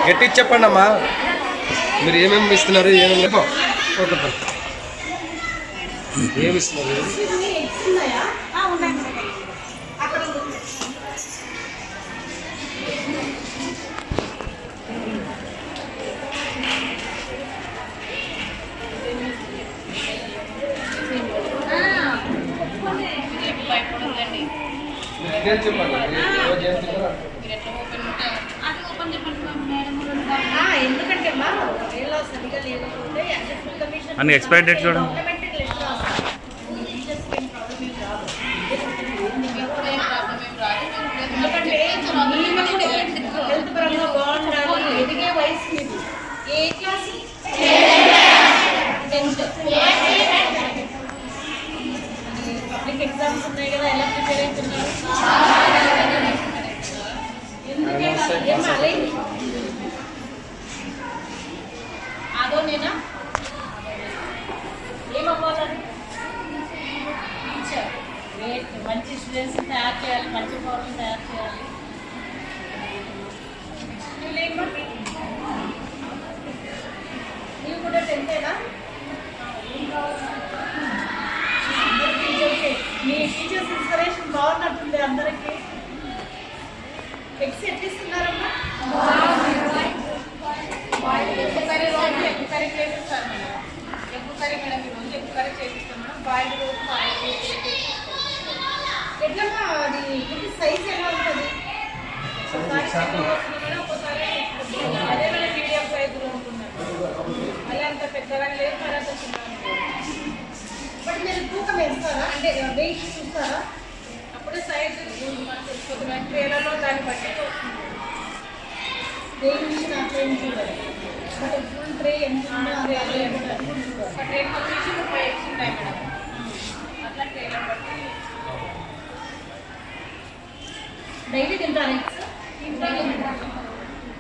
గట్టి చెప్పండి అమ్మా, మీరు ఏమేమి ఇస్తున్నారు? ఏమేమి ఇస్తున్నారు? అన్ని ఎక్స్పైరీ డేట్ చూడండి. ఎగ్జామ్స్ ఉన్నాయి కదా, ఎలా ప్రిపేర్ అవుతున్నారు? అదో నేనా ఏమవ్వాలని టీచర్, మంచి స్టూడెంట్స్ తయారు చేయాలి, మంచి పౌరులను తయారు చేయాలి. నీవు కూడా టెన్తేనా? మీ టీచర్స్ ఇన్స్పిరేషన్ బాగున్నట్టుంది అందరికీ. ఎగ్స్ ఎట్లా ఇస్తున్నారమ్మా? ఎగ్గు కర్రీ రోజు ఎగ్గు కర్రీ చేపిస్తారు మేడం. ఎగ్గు కర్రీ మేడం ఈరోజు ఎగ్గు కర్రీ చేపిస్తాం మేడం. బాయిల్ రోజు ఎట్లమ్మా అది సైజ్ ఎలా ఉంటుంది? అదే మేడం మీడియం సైజులో ఉంటున్నారు. మళ్ళీ అంత పెద్దగా లేదు, మరి అంత చిన్నగా బట్ మీరు తూకం వేస్తారా? అంటే వెయిట్ చూస్తారా? అప్పుడే సైజ్ తెలుసుకుంటున్నాను. ట్రేలలో దాన్ని బట్టి వెయిట్ అట్లా ఏం చూడాలి. బట్ ఫుల్ ట్రే ఎంత ఉందో ఒక ట్రే వచ్చేసి 30 ఎగ్స్ ఉంటాయి మేడం. అట్లా ట్రేలో బట్టి డైలీ తింటారు ఎగ్స్.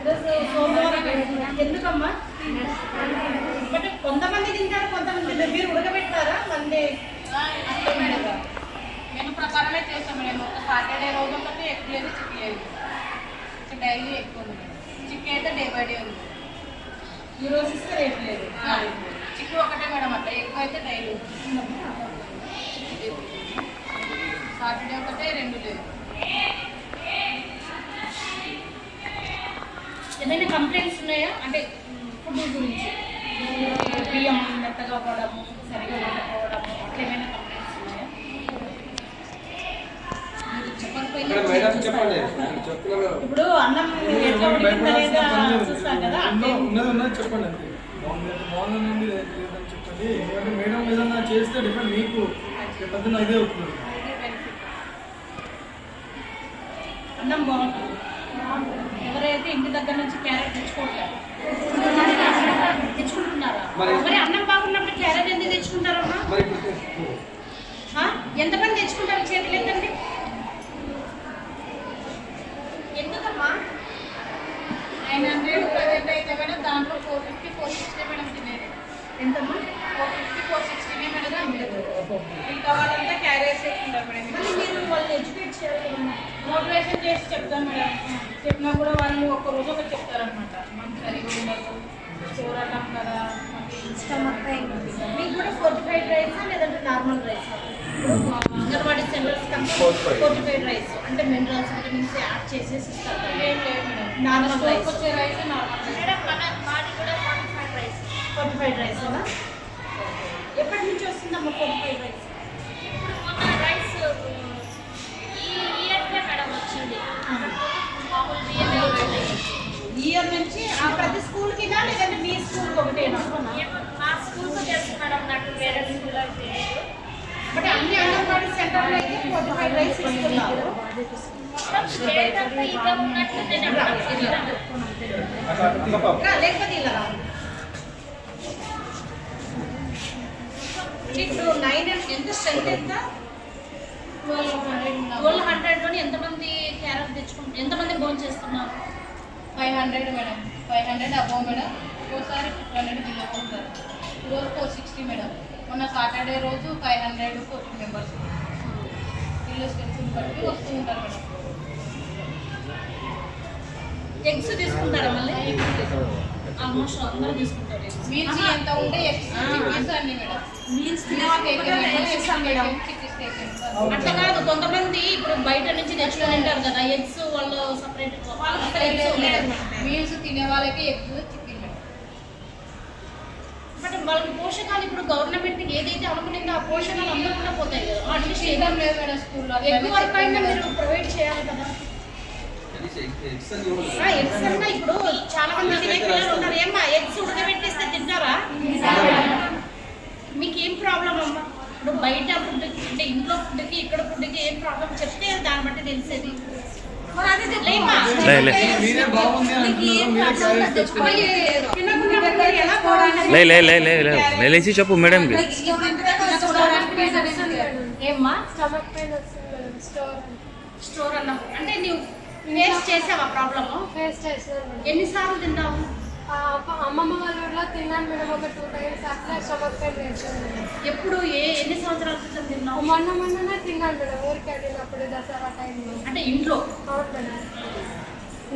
ఈరోజు సోమవారం ఎందుకమ్మా? బట్ కొంతమంది తింటారు, కొంతమంది తింటారు. మీరు ఉడకబెట్టారా మండే? మెను ప్రకారమే చేస్తాం మేడం. ఒక సాటర్డే రోజు ఒకటి ఎగ్ లేదు, చికెన్ లేదు. డైలీ ఎక్కువ ఉంది మేడం. చికెన్ అయితే డే బై డే ఉంది. ఈరోజు ఇస్తే రేపు లేదు. చికెన్ ఒకటే మేడం, అట్లా ఎక్కువ అయితే డైలీ సాటర్డే ఒకటే, 2 లేదు. ఏదైనా కంప్లైంట్స్ ఉన్నాయా అంటే ఫుడ్ గురించి? బియ్యం మెత్తగా పోవడము, సరిగా ఉండకపోవడము, అట్లా ఏమైనా కంప్లైంట్స్ ఉన్నాయా? మీరు చెప్పకపోయినా ఇప్పుడు అన్నం ఎట్లా ఉడికిందా లేదా చూస్తాం కదా, అంటే ఉన్నది చెప్పండి అంతే. బాగుంది నుండి లేదని చెప్పండి. ఎందుకంటే మేడం ఏదన్నా చేస్తే డిఫరెంట్ మీకు పొద్దున్న ఇదే అవుతుంది. అన్నం బాగుంటుంది. ఎవరైతే ఇంటి దగ్గర నుంచి క్యారెట్ తెచ్చుకుంటారు, తెచ్చుకుంటున్నారా? మరి అన్నం బాగున్నప్పుడు క్యారెట్ ఎందుకు తెచ్చుకుంటారమ్మా? ఎంతమంది తెచ్చుకుంటారు? చేతులు ఎంతండి? ఎందుకమ్మా? 900 ప్రజెంట్ అయితే మేడం, దాంట్లో 450, 460 మేడం తినేది. ఎంతమ్మా? 450, 460 మేడం తినేది. ఇంకా వాళ్ళంతా క్యారియర్స్ తెచ్చుకుంటారు మేడం. మళ్ళీ మీరు వాళ్ళు ఎడ్యుకేట్ చేయాలి కదమ్మా. మోటివేషన్ చేసి చెప్తాం మేడం. చెప్పినా కూడా వాళ్ళు ఒక్క రోజు ఒకటి చెప్తారనమాట. మనకు సరిగా ఉండదు, కూర అన్నం కదా, స్టమక్ పెయిన్. మీకు కూడా 45 రైస్ లేదంటే నార్మల్ రైస్? అంగన్వాడీ సెంటర్స్ కంటే 45 రైస్ అంటే మినరల్స్, విటమిన్స్ యాడ్ చేసేసి ఇస్తారు. ఏం లేదు మేడం. నార్మల్ రైస్ వచ్చే రైస్ నార్మల్ మేడం. మాది కూడా 45 రైస్ కదా? ఎప్పటి నుంచి వస్తుందమ్మా 45 రైస్? ఇప్పుడు మొన్న రైస్ ఈ ఇయర్కే మేడం వచ్చింది. మామూలు ఈ ఇయర్ నుంచి ప్రతి స్కూల్కి లేదంటే మీ స్కూల్కి ఒకటేనా? మా స్కూల్కి తెలుసు మేడం, నాకు వేరే స్కూల్ అయితే బట్ అన్ని అంగన్వాడీ సెంటర్లో అయితే 45 రైస్ ఇస్తున్నారు. మొత్తం స్టేట్ అంతా ఇదే ఉన్నట్లుంటే లేకపోతే ఇలా ఇప్పుడు 9 ఎంత స్ట్రెంత్ ఎంత? 1200 ఎంతమంది క్యారెట్ తెచ్చుకుంటారు? ఎంతమంది భోజనం చేస్తున్నారు? 500 మేడం. 500 above madam. ఒక్కోసారి 200 బిలో ఉంటారు. ఈరోజు 460 మేడం. మొన్న సాటర్డే రోజు 500 14 మెంబర్స్. ఇల్లు స్టెప్స్ బట్టి వస్తూ ఉంటారు మేడం. ఎగ్స్ తీసుకుంటారా? మళ్ళీ ఆల్మోస్ట్ అందరూ తీసుకుంటారు. మీల్స్ ఎంత ఉంటే ఎక్స్ అన్ని మేడం. మీల్స్ మేడం అట్లా కాదు, కొంతమంది ఇప్పుడు బయట నుంచి తెచ్చుకొని ఉంటారు కదా ఎగ్స్, వాళ్ళు సపరేట్ మీల్స్ తినే వాళ్ళకి ఎగ్స్, చికెన్ మేడం. బట్ వాళ్ళకి పోషకాలు ఇప్పుడు గవర్నమెంట్ ఏదైతే అనుకునిందో ఆ పోషకాలు అందకుండా పోతాయి కదా. అట్లీస్ట్ చేయడం లేదు మేడం స్కూల్లో. ఎక్కువ వరకు అయినా మీరు ప్రొవైడ్ చేయాలి కదా. ఎగ్స్ అన్నా ఇప్పుడు చాలా మంది తినే పిల్లలు ఉన్నారు. ఏమ్మా ఎగ్స్ ఉడకబెట్టేస్తే తింటారా? మీకు ఏం ప్రాబ్లం అమ్మా? ఇప్పుడు బయట ఫుడ్ అంటే ఇంట్లో ఫుడ్కి ఇక్కడ ఫుడ్కి ఏం ప్రాబ్లం చెప్తే దాన్ని బట్టి తెలిసేది. మీరే బాగుంది అంటున్నారు, మీరే క్యారెట్ తెచ్చుకోండి. లేచి చెప్పు మేడంకి. ఏమ్మా స్టమక్ పెయిన్ వస్తుంది. స్టోర్ అన్నావు అంటే నువ్వు ఫేస్ చేసావా ప్రాబ్లము? ఫేస్ చేస్తాను. ఎన్నిసార్లు తింటావు? అమ్మమ్మ వాళ్ళ ఊళ్ళో తిన్నాను మేడం, ఒక 2 times. అట్లా స్టమక్ పెయిన్ వేస్తుంది మేడం. ఎప్పుడు ఎన్ని సంవత్సరాల క్రితం తిన్నావు? మొన్ననే తిన్నాను మేడం, ఊరికి వెళ్ళినప్పుడు దసరా టైంలో. అంటే ఇంట్లో? అవును మేడం.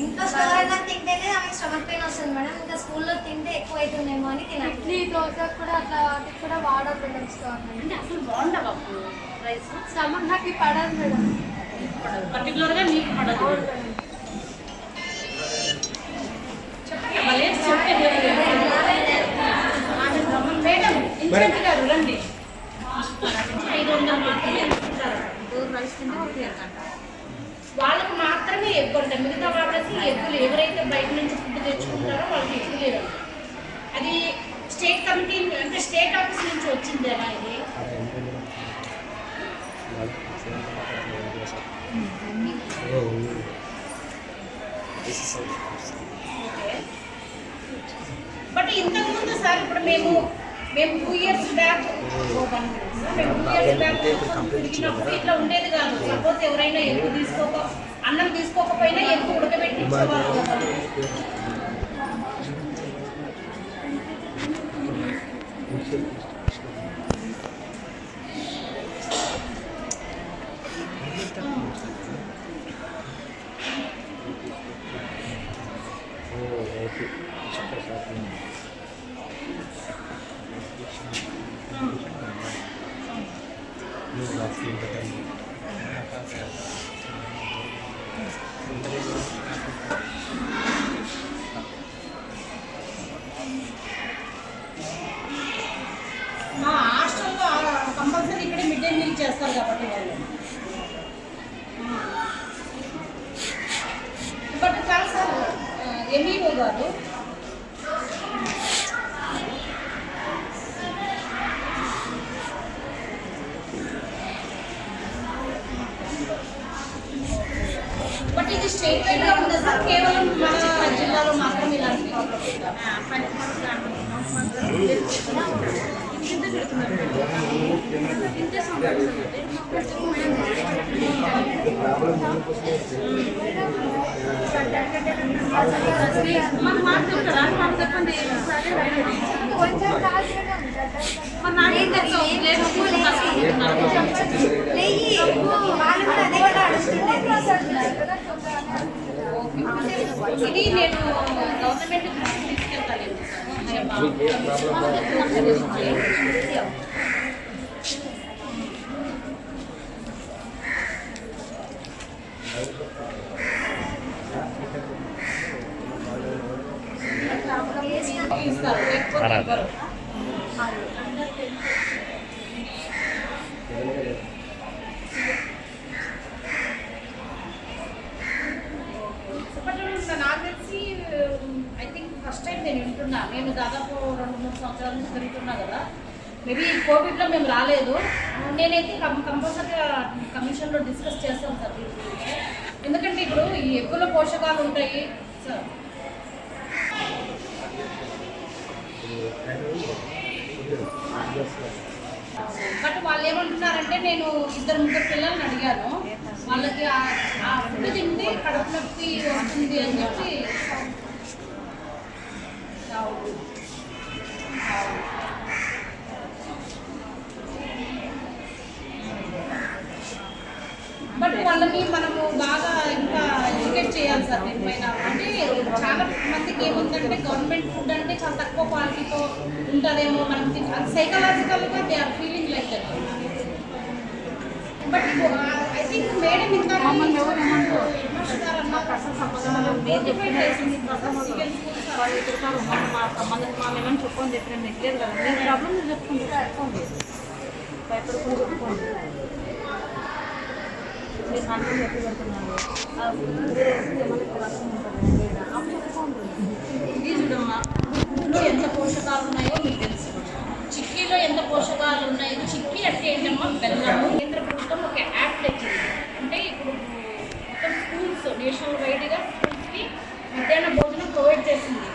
ఇంకా స్టోర్ అన్నా తింటేనే ఆమెకు స్టమక్ పెయిన్ వస్తుంది మేడం. ఇంకా స్కూల్లో తింటే ఎక్కువ అవుతుందేమో అని తినాలి. ఇడ్లీ దోశ కూడా అట్లా వాటికి కూడా వాడాలి మేడం స్టోర్. అంటే అసలు బాగుండవా రైస్? స్టమక్ నాకు పడదు మేడం. పర్టికులర్గా నీకు పడదు. అవును మేడం. మేడం ఇన్ఛార్జ్ గారు రండి. 500 మాత్రమే తీసుకుంటారు. 2 రైస్ తింటే 1 ఎగ్ అంట. వాళ్ళకు మాత్రమే ఎగ్ ఉంటాయి. మిగతా వాళ్ళకి ఎగ్గులు ఎవరైతే బయట నుంచి ఫుడ్ తెచ్చుకుంటారో వాళ్ళకి ఎగ్గు లేదు. అది స్టేట్ కమిటీ అంటే స్టేట్ ఆఫీస్ నుంచి వచ్చింది అలా ఇది. ఓకే సార్ ఇప్పుడు మేము 2 ఇయర్స్ బ్యాక్ మేము 2 ఇయర్స్ బ్యాక్ తిరిగినప్పుడు ఇట్లా ఉండేది కాదు. సపోజ్ ఎవరైనా ఎగ్గు అన్నం తీసుకోకపోయినా ఎగ్గు ఉడకబెట్టి ఇచ్చేవారు కదా. మా హాస్టల్లో కంపల్సరీ ఇక్కడే మిడ్ డే మీల్ చేస్తారు కాబట్టి వాళ్ళు. బట్ కాదు సార్, ఎంఈఓ గారు బట్ ఇది స్టేట్ వైడ్గా ఉంది సార్, కేవలం మన జిల్లాలో మాత్రం ఇలాంటి ఇది నేను గవర్నమెంట్ తీసుకెళ్తాను ఇస్తారు, లేకపోతే ఇవ్వరు. నాకు తెలిసి ఐ థింక్ ఫస్ట్ టైం నేను వింటున్నా. నేను దాదాపు 2-3 సంవత్సరాల నుంచి తిరుగుతున్నా కదా. మేబీ కోవిడ్లో మేము రాలేదు. నేనైతే కంపల్సరీగా కమిషన్లో డిస్కస్ చేస్తాను సార్ దీని గురించి. ఎందుకంటే ఇప్పుడు ఈ ఎగ్గుల పోషకాలు ఉంటాయి సార్. బట్ వాళ్ళు ఏమంటున్నారంటే, నేను 2-3 పిల్లల్ని అడిగాను, వాళ్ళకి ఆ ఫుడ్ తింటే కడుపు నొప్పి వస్తుంది అని చెప్పి. బట్ వాళ్ళని మనము బాగా ఇంకా ఎడ్యుకేట్ చేయాలి సార్ దీనిపైన. అంటే చాలా మందికి ఏముందంటే గవర్నమెంట్ ఫుడ్ అంటే చాలా తక్కువ క్వాలిటీతో ఉంటుందేమో మనకి, అది సైకలాజికల్గా they are feeling like that. But I think madam ఇంకా మేమని చెప్పుకొని చెప్పిన మీకు లేదు కదా, మీ ప్రాబ్లం మీరు చెప్పుకోండి, భయపడుకుని చెప్పుకోండి. మీరు అందరూ చెప్పి పెడుతున్నాను ఇది చూడమ్మా, ఫుడ్లో ఎంత పోషకాలు ఉన్నాయో మీకు తెలుసు, చిక్కీలో ఎంత పోషకాలు ఉన్నాయో. చిక్కీ అంటే ఏంటమ్మా, బెల్లము. కేంద్ర ప్రభుత్వం ఒక యాక్ట్ తెచ్చింది. అంటే ఇప్పుడు మొత్తం స్కూల్స్ నేషనల్ వైడ్గా స్కూల్స్కి మధ్యాహ్న భోజనం ప్రొవైడ్ చేసింది.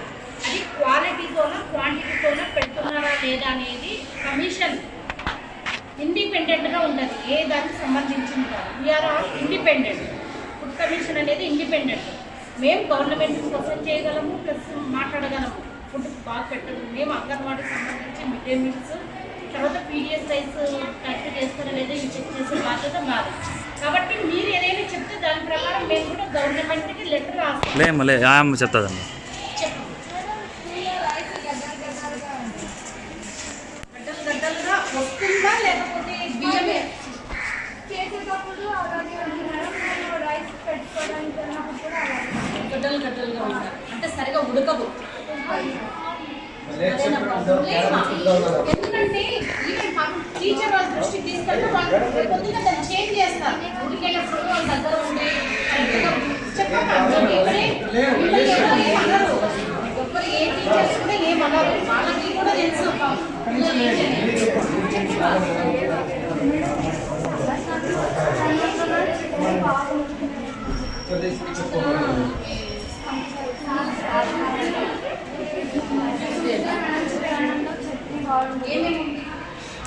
అది క్వాలిటీతోన క్వాంటిటీతోన పెడుతున్నారా లేదా అనేది కమిషన్ ఇండిపెండెంట్గా ఉంటుంది. ఏ దానికి సంబంధించింది కాదు. We are all independent. Food commission అనేది ఇండిపెండెంట్. మేము గవర్నమెంట్ క్వశ్చన్ చేయగలము, ప్లస్ మాట్లాడగలము. ఫుడ్ బాగా పెట్టడం, మేము అంగన్వాడీకి సంబంధించి మిడ్ డే మీల్స్, తర్వాత పీడిఎస్ రైస్ కరెక్ట్ చేస్తారో లేదో ఇవి చెక్ చేసే బాధ్యత మాది. కాబట్టి మీరు ఏదైనా చెప్తే దాని ప్రకారం మేము కూడా గవర్నమెంట్కి లెటర్ రాస్తాం. చెప్తాదండి. గడ్డలుగా వస్తుందా లేకపోతే బియ్యమే చేసేటప్పుడు అలాగే ఉంది మేడం. నేను రైస్ పెట్టుకోవడానికి వెళ్ళినప్పుడు కూడా అలాగే గడ్డలుగా ఉంటారు. అంటే సరిగా ఉడకదు. ఎందుకంటే ఈవెన్ టీచర్ వాళ్ళ దృష్టికి తీసుకెళ్తే వాళ్ళు కొద్దిగా దాన్ని చేంజ్ చేస్తారు. ఉడికేటప్పుడు వాళ్ళ దగ్గర ఉండే చెప్పండి. ఒక్కరు ఏ టీచర్స్ కూడా ఏమన్నారు, వాళ్ళకి కూడా తెలుసు. బాగుంటుంది. ఏమేమి ఉంది?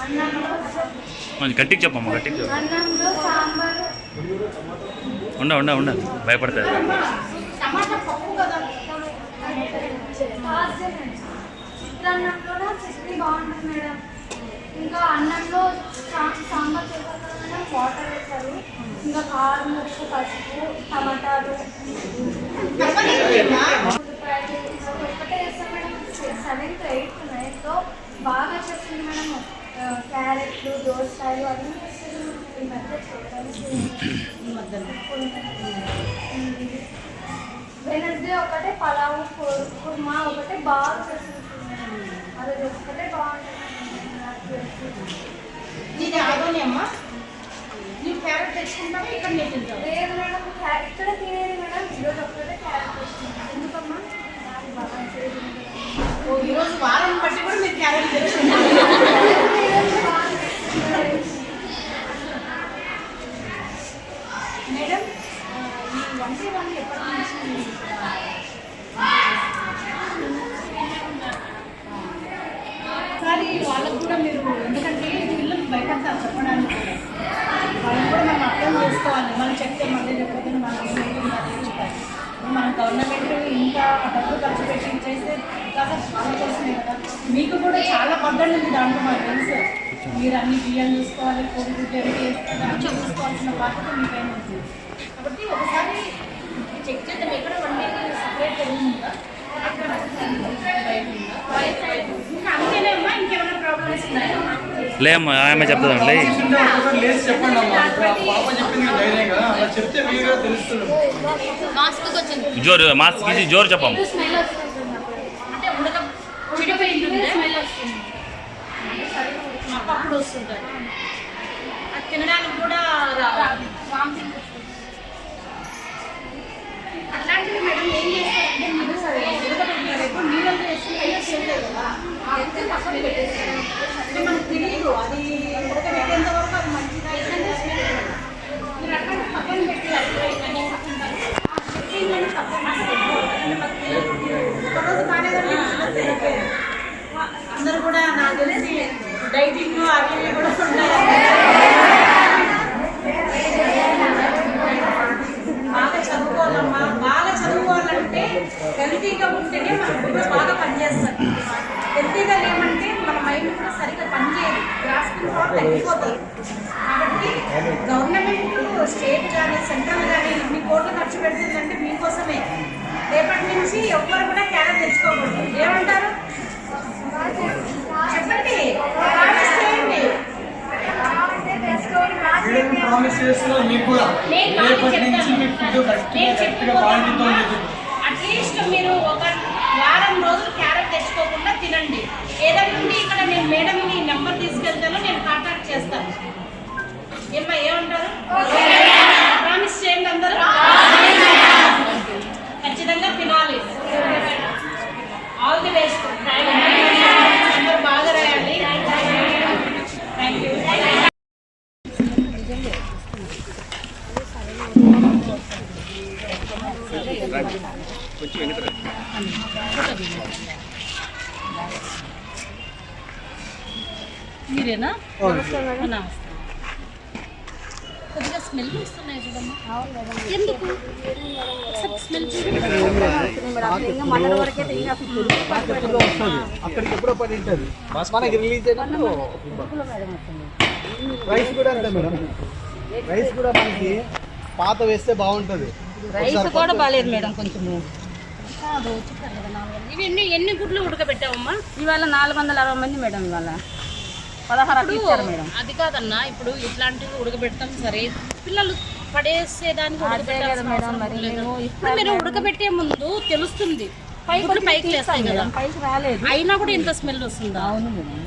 అన్నంలో కొంచెం గట్టిగా చెప్పమ్మా, గట్టిగా చెప్పు. అన్నంలో సాంబారు, ఉండ భయపడతాయి. టమాటా పప్పు కదా. చిత్రాన్నంలో చట్నీ బాగుంటుంది మేడం. ఇంకా అన్నంలో సాంబార్ చేస్తారు కదా మేడం, వాటర్ వేస్తారు. ఇంకా కారం, ఉప్పు, పసుపు, టమాటాలు ఒకటే వేస్తాం మేడం. 7th 8th 9th బాగా చేస్తుంది మేడం. క్యారెట్లు, దోసకాయలు అన్నీ వేస్తుంది. ఈ మధ్య చేయడానికి వెనస్డే ఒకటే పలావ్, కుర్మా ఒకటే బాగా చేస్తుంది. అది ఒకటే బాగుంటుంది. నీది ఆదోని అమ్మా. నువ్వు క్యారెట్ తెచ్చుకుంటావా ఇక్కడ నేను తింటావు? లేదు మేడం, ఇక్కడ తినేది మేడం. ఈరోజు ఒక్కటే క్యారెట్ తెచ్చుకుంటాం. ఎందుకమ్మా? బాగా చేసింది. ఓ ఈరోజు వారం బట్టి కూడా మీరు క్యారెట్ తెచ్చుకుంటారు. మేడం ఈ వంటే వాళ్ళు ఎప్పటి నుంచి ఒకసారి వాళ్ళకు కూడా మీరు, ఎందుకంటే పిల్లలు భయపడతారు చెప్పడానికి కూడా. వాళ్ళని కూడా మనం అర్థం చేసుకోవాలి. మనం చెప్తే మళ్ళీ చెప్పకపోతే మనం చెప్తారు. మన గవర్నమెంట్ ఇంత డబ్బు ఖర్చు పెట్టి చేస్తే కాక వాళ్ళ కోసమే కదా. మీకు కూడా చాలా పద్ధతి ఉంది దాంట్లో మాకు తెలుసు. మీరు అన్ని బియ్యం చూసుకోవాలి, కోడిగుడ్లు అవి చేసుకోవాలి, చూసుకోవాల్సిన బాధ్యత మీపైన ఉంటుంది. కాబట్టి ఒకసారి చెక్ చేద్దాం. ఎక్కడ వండే సపరేట్ రూమ్ ఉందా? అక్కడ బయట ఉందా? ఇంకా అంతేనేమ్మా, ఇంకేమైనా ప్రాబ్లమ్స్ ఉన్నాయా? లేమ్మా, ఆమె చెప్తుందండి. లేచి చెప్పండి అమ్మా. ఇప్పుడు ఆ పాప చెప్పింది కదా ధైర్యంగా, అలా చెప్తే మీకు కూడా తెలుస్తుంది. మాస్క్కి వచ్చింది జోరు మాస్క్ ఇచ్చి జోరు చెప్పమ్మా. స్మెల్ వస్తుంది అంటే ఉడక చెడిపోయింది స్మెల్ వస్తుంది. అప్పుడు వస్తుంటారు. అది తినడానికి కూడా రావాలి. అట్లాంటివి మేడం ఏం చేస్తారంటే మీరు ఉడకబెట్టినారు ఎక్కువ నీళ్ళతో వేసి చేయలేదు కదా. అయితే పక్కన పెట్టేస్తారు. అంటే మనకు తెలియదు అది ఉడకబెట్టేంత వరకు అది మంచిగా ఏంటంటే స్మెల్ రాదు. మీరు అట్లాంటి పక్కన పెట్టి ఒకరోజు కాలేదంటే తెలియదు. అందరూ కూడా నాకు తెలిసి డైటింగ్ అవి కూడా ఉంటాయి. బాగా చదువుకోవాలమ్మా. బాగా చదువుకోవాలంటే హెల్తీగా ఉంటేనే మన బుర్ర బాగా పనిచేస్తుంది. హెల్తీగా లేమంటే మన మైండ్ కూడా సరిగ్గా పనిచేయదు, గ్రాస్పింగ్ పవర్ తగ్గిపోతుంది. కాబట్టి గవర్నమెంట్ స్టేట్ కానీ సెంట్రల్ కానీ ఇన్ని కోట్లు ఖర్చు పెడుతుందంటే మీకోసమే. రేపటి నుంచి ఎవ్వరు కూడా క్యారెట్ తెచ్చుకోకూడదు. ఏమంటారు చెప్పండి, ప్రామిస్ చేయండి. ప్రామిస్ చేస్తున్నారు మీకు కూడా. రేపటి నుంచి మీ ఫుడ్ కరెక్ట్గా క్వాలిటీతో ఉంటుంది. అట్లీస్ట్ మీరు ఒక వారం రోజులు క్యారెట్ తెచ్చుకోకుండా తినండి. ఏదైనా ఉండి ఇక్కడ నేను మేడంని నెంబర్ తీసుకెళ్తాను, నేను కాంటాక్ట్ చేస్తాను. ఏమ్మా ఏమంటారు? ప్రామిస్ చేయండి అందరూ. ఖచ్చితంగా తినాలి. All the best. అందరూ బాగా రాయాలి. Thank you. మీరేనా? నమస్తే. కొద్దిగా స్మెల్ వస్తున్నాయి చూడమ్మా. ఎందుకు స్మెల్ అక్కడికి ఎప్పుడో పడి ఉంటుంది. మనకి రిలీజ్ అయినప్పుడు రైస్ కూడా అంతే మేడం. రైస్ కూడా మనకి పాత వేస్తే బాగుంటుంది. రైస్ కూడా బాగాలేదు మేడం. కొంచెము ఇవి ఎన్ని గుడ్లు ఉడకబెట్టావమ్మా? ఇవాళ 460 మంది మేడం. ఇవాళ 16 ఇచ్చారు మేడం. అది కాదన్నా, ఇప్పుడు ఇట్లాంటివి ఉడకబెడతాం సరే, పిల్లలు పడేసేదానికి ఉడకబెట్టాలి మేడం. మరి ఇప్పుడు మీరు ఉడకబెట్టే ముందు తెలుస్తుంది పైకి లేస్తాయి కదా, పైకి రాలేదు అయినా కూడా ఇంత స్మెల్ వస్తుందా? అవును మేడం.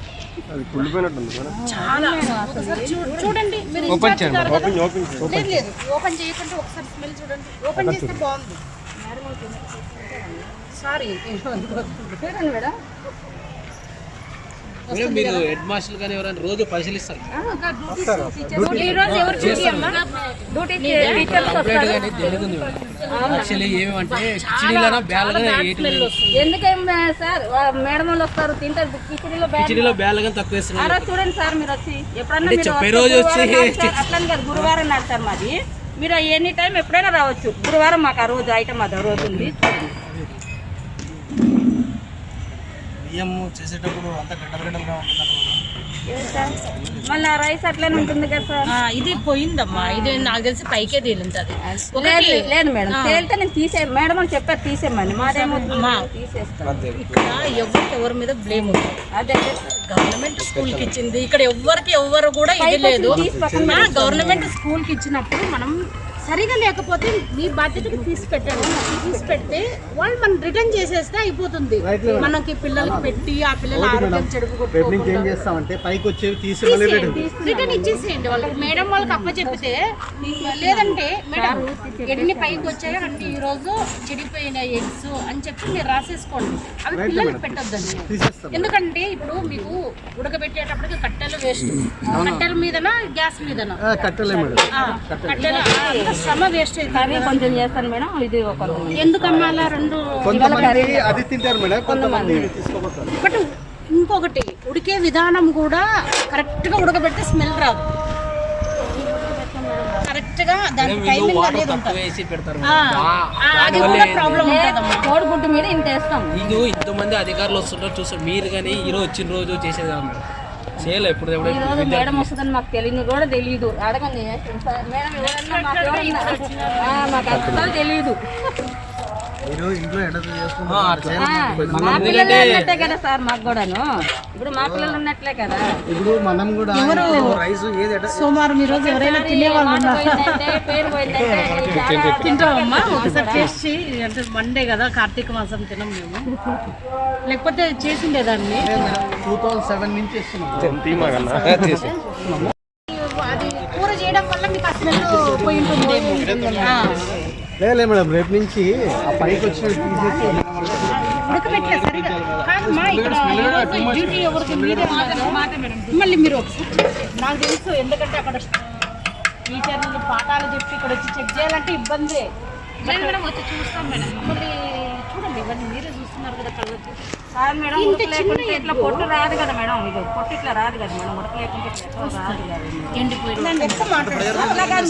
చాలా ఒకసారి చూడండి మీరు. ఓపెన్ చేయండి. లేదు ఓపెన్ చేయకుండా ఒకసారి స్మెల్ చూడండి. ఓపెన్ చేస్తే బాగుంది. సారీ చూడండి మేడం. మేడం మీరు హెడ్ మాస్టర్ కానీ ఎవరైనా రోజు పరిశీలిస్తారు ఈ రోజు ఎవరు డ్యూటీ అమ్మా? డ్యూటీ టీచర్స్ వస్తారు. కానీ జరుగుతుంది యాక్చువల్లీ ఏమంటే కిచిడీలో బ్యాలగా ఎందుకేం సార్ మేడం వాళ్ళు వస్తారు తింటారు కిచిడీలో కిచిడీలో బ్యాలగా తక్కువ వేస్తున్నారు. ఆ రోజు చూడండి సార్ మీరు వచ్చి ఎప్పుడన్నా అంటే మీరు చెప్పే వస్తే రోజు వచ్చి గురువారం నాడు సార్, అట్లని కాదు గురువారం నాడు సార్ మాది. మీరు ఎనీ టైం ఎప్పుడైనా రావచ్చు. గురువారం మాకు ఆ రోజు ఐటమ్ అది ఆ రోజు ఉంది. బియ్యం చేసేటప్పుడు అంత గడ్డగడ్డలుగా ఉంటున్నారు. మళ్ళీ ఆ రైస్ అట్లనే ఉంటుంది కదా సార్. ఇది పోయిందమ్మా, ఇది నాకు తెలిసి పైకే తేలుంటది. లేదు లేదు మేడం తేలితే నేను మేడం అని చెప్పారు తీసేయమని. మాదేమో తీసేస్తాం. ఇక్కడ ఎవరి మీద బ్లేమ్ ఉంది. అదే గవర్నమెంట్ స్కూల్ కి ఇచ్చింది, ఇక్కడ ఎవ్వరు కూడా ఇది లేదు. గవర్నమెంట్ స్కూల్ కి ఇచ్చినప్పుడు మనం సరిగా లేకపోతే మీ బాధ్యతకి తీసి పెట్టండి. తీసి పెడితే వాళ్ళు మనం రిటర్న్ చేసేస్తే అయిపోతుంది. మనకి పిల్లలకి పెట్టి ఆ పిల్లల ఆరోగ్యం చెడుపు ఏం చేస్తామంటే పైకి వచ్చేవి తీసి రిటర్న్ ఇచ్చేసేయండి వాళ్ళకి. మేడం వాళ్ళకి అప్ప చెప్తే, లేదంటే మేడం ఎన్ని పైకి వచ్చాయో అంటే ఈ రోజు చెడిపోయిన ఎగ్స్ అని చెప్పి మీరు రాసేసుకోండి. అవి పిల్లలకి పెట్టొద్దండి. ఎందుకంటే ఇప్పుడు మీకు ఉడకబెట్టేటప్పటికి కట్టెలు వేస్ట్. కట్టెల మీదనా గ్యాస్ మీదనా? కట్టలే మేడం. కట్టెలు శ్రమ వేస్ట్ కర్రీ కొంచెం చేస్తాను మేడం. ఇది ఒక ఎందుకమ్మా అలా రెండు? అది తింటారు మేడం, కొంతమంది తీసుకోబోతారు. బట్ ఇంకొకటి ఉడికే విధానం కూడా కరెక్ట్ గా ఉడకబెడితే స్మెల్ రాదు. కరెక్ట్ గా దాని టైమింగ్ అనేది ఉంటుంది. అది కూడా ప్రాబ్లం ఉంటుందమ్మా. కోడిగుడ్డు మీద ఇంత వేస్తాం. ఇది ఇంతమంది అధికారులు వస్తుంటారు చూస్తారు. మీరు కానీ ఈరోజు వచ్చిన రోజు చేసేదా మేడం? చేయలే ఇప్పుడు ఈ రోజు మేడం వస్తుందని మాకు తెలియదు కూడా తెలియదు. అడగండి మేడం ఎవరన్నా మాకు అసలు తెలియదు. మా పిల్లలు ఉన్నట్టే కదా సార్ మాకు కూడాను. ఇప్పుడు మా పిల్లలు ఉన్నట్లే కదా. ఇప్పుడు మనం కూడా రైస్ సోమవారం ఈ రోజు ఎవరైనా తినేవాళ్ళు పేరు పోయిందంటే తింటామమ్మా. ఒకసారి టేస్ట్ చేయి. అంటే మండే కదా, కార్తీక మాసం తినం మేము. లేకపోతే చేసిండేదాన్ని. 2007 నుంచి ఇస్తున్నాం. అది కూర చేయడం వల్ల మీకు ఆ స్మెల్ పోయి ఉంటుంది. లేదు మేడం రేపు నుంచి ఆ పైకి వచ్చిన తీసేసి ఉడకబెట్టలే సరిగా కాదమ్మా. ఇక్కడ డ్యూటీ ఎవరికి మీరే మళ్ళీ మీరు ఒకసారి నాకు తెలుసు. ఎందుకంటే అక్కడ టీచర్లు పాఠాలు చెప్పి ఇక్కడ వచ్చి చెక్ చేయాలంటే ఇబ్బంది. మేడం వచ్చి చూస్తాం మేడం. మళ్ళీ చూడండి ఇవన్నీ మీరే చూస్తున్నారు కదా కళ్ళకి. సార్ మేడం ఉడక లేకుంటే ఇట్లా పొట్టు రాదు కదా మేడం. ఇది పొట్టు ఇట్లా రాదు కదా మేడం. ఉడక లేకుంటే రాదు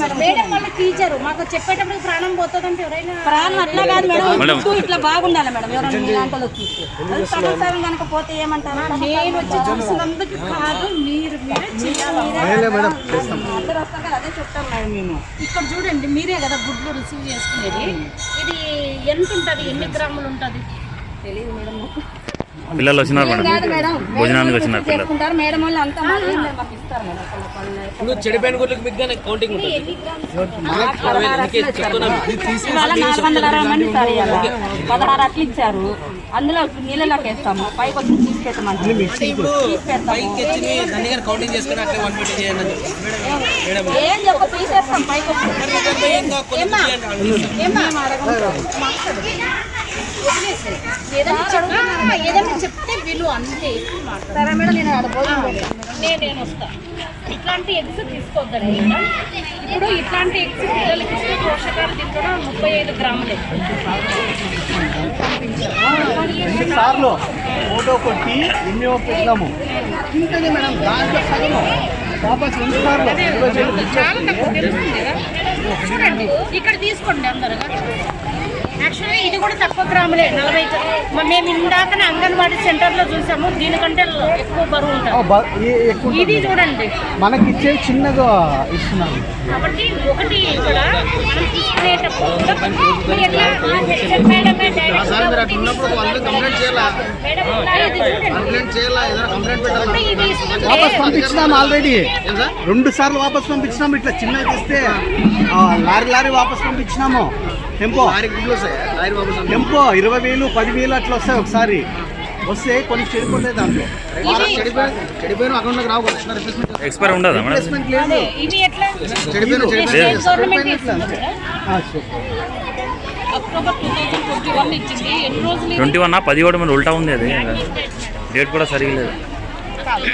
కదా. మేడం వాళ్ళ టీచరు మాకు చెప్పేటప్పుడు ప్రాణం పోతుందంటే ఎవరైనా ప్రాణం అట్లా కాదు మేడం. చుట్టూ ఇట్లా బాగుండాలి మేడం. ఎవరైనా ఇలాంటి చూస్తే సగం సగం కనుక పోతే ఏమంటారు? నేను వచ్చి చూసినందుకు కాదు, మీరు మీరే చేయాలి. అందరూ వస్తారు కదా అదే చెప్తాం మేడం మేము. ఇక్కడ చూడండి మీరే కదా గుడ్లు రిసీవ్ చేసుకునేది. ఇది ఎంత ఉంటుంది, ఎన్ని గ్రాములు ఉంటుంది తెలియదు మేడం. పిల్లలు వచ్చినారు మేడం, కాదు మేడం భోజనానికి వచ్చినారు పిల్లలు. చేసుకుంటారు మేడం వాళ్ళు అంతా మాకు ఇస్తారు మేడం. ఇప్పుడు చెడిపోయిన గుడ్లకు మీకు కౌంటింగ్ ఉంటుంది. ఇవాళ 460 మంది సార్ ఇవాళ 16 అట్లు ఇచ్చారు. అందులో నీళ్ళలోకి వేస్తాము. పైకి వచ్చి తీసుకెళ్తామంటే కౌంటింగ్ చేసుకుని అట్లా 120 చేయండి. ఏం చెప్ప తీసేస్తాం పైకి వచ్చి. ఏదైనా చెప్తే వీళ్ళు అంతే. సరే మేడం నేను నేను వస్తా. ఇట్లాంటి ఎగ్స్ తీసుకోవద్దండి. ఇప్పుడు ఇట్లాంటి ఎగ్స్ పిల్లలకి ఇస్తే పోషకాలు తింటున్నా 35 గ్రాములే. 2 సార్లు ఫోటో కొట్టి ఎన్నో పెట్టినాము. ఇంతనే మేడం దాంట్లో సగము వాపస్ 2 సార్లు చాలా తక్కువ తెలుస్తుంది కదా. చూడండి ఇక్కడ తీసుకోండి అందరు. యాక్చువల్లీ ఇది కూడా తక్కువ గ్రాములే 40. మేము ఇందాకనే అంగన్వాడీ సెంటర్లో చూసాము, దీనికంటే ఎక్కువ బరువు ఉంటుంది. ఇది చూడండి మనకి ఇచ్చే చిన్నగా ఇస్తున్నాము. కాబట్టి ఒకటి ఇక్కడ మనం తీసుకునేటప్పుడు వాపస్ పంపించినాం ఆల్రెడీ 2 సార్లు వాపస్ పంపించినాము. ఇట్లా చిన్నగా ఇస్తే లారీ వాపస్ పంపించినాము. టెంపో 20,000 10,000 అట్లా వస్తాయి ఒకసారి. వస్తే కొన్ని చెడిపోతాయి. దాంట్లో చెడిపోయిన అకౌంట్లోకి రావు. ఎక్స్పైర్ ఉండదా మేడం? రిప్లేస్మెంట్ లేదు. ఇది ఎట్లా అక్టోబర్ 2021 ఇచ్చింది. ఎన్ని రోజులు 21 10 కూడా మరి ఉల్టా ఉంది. అది డేట్ కూడా సరిగా లేదు. చాలు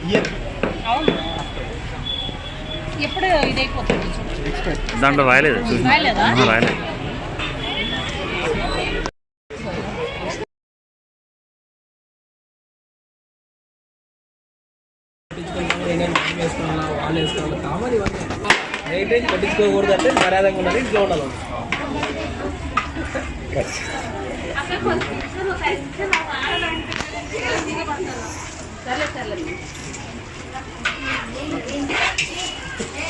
20. అవును ఎప్పుడు ఇదైపోతుంది దాంట్లో రాయలేదు రాయలేదా? రాయలేదు. వాళ్ళు వేసుకోవాలి కామన్ ఇవన్నీ మెయింటైన్ పట్టించుకోకూడదు అంటే మర్యాదగా ఉండాలి ఇంట్లో ఉండాలి.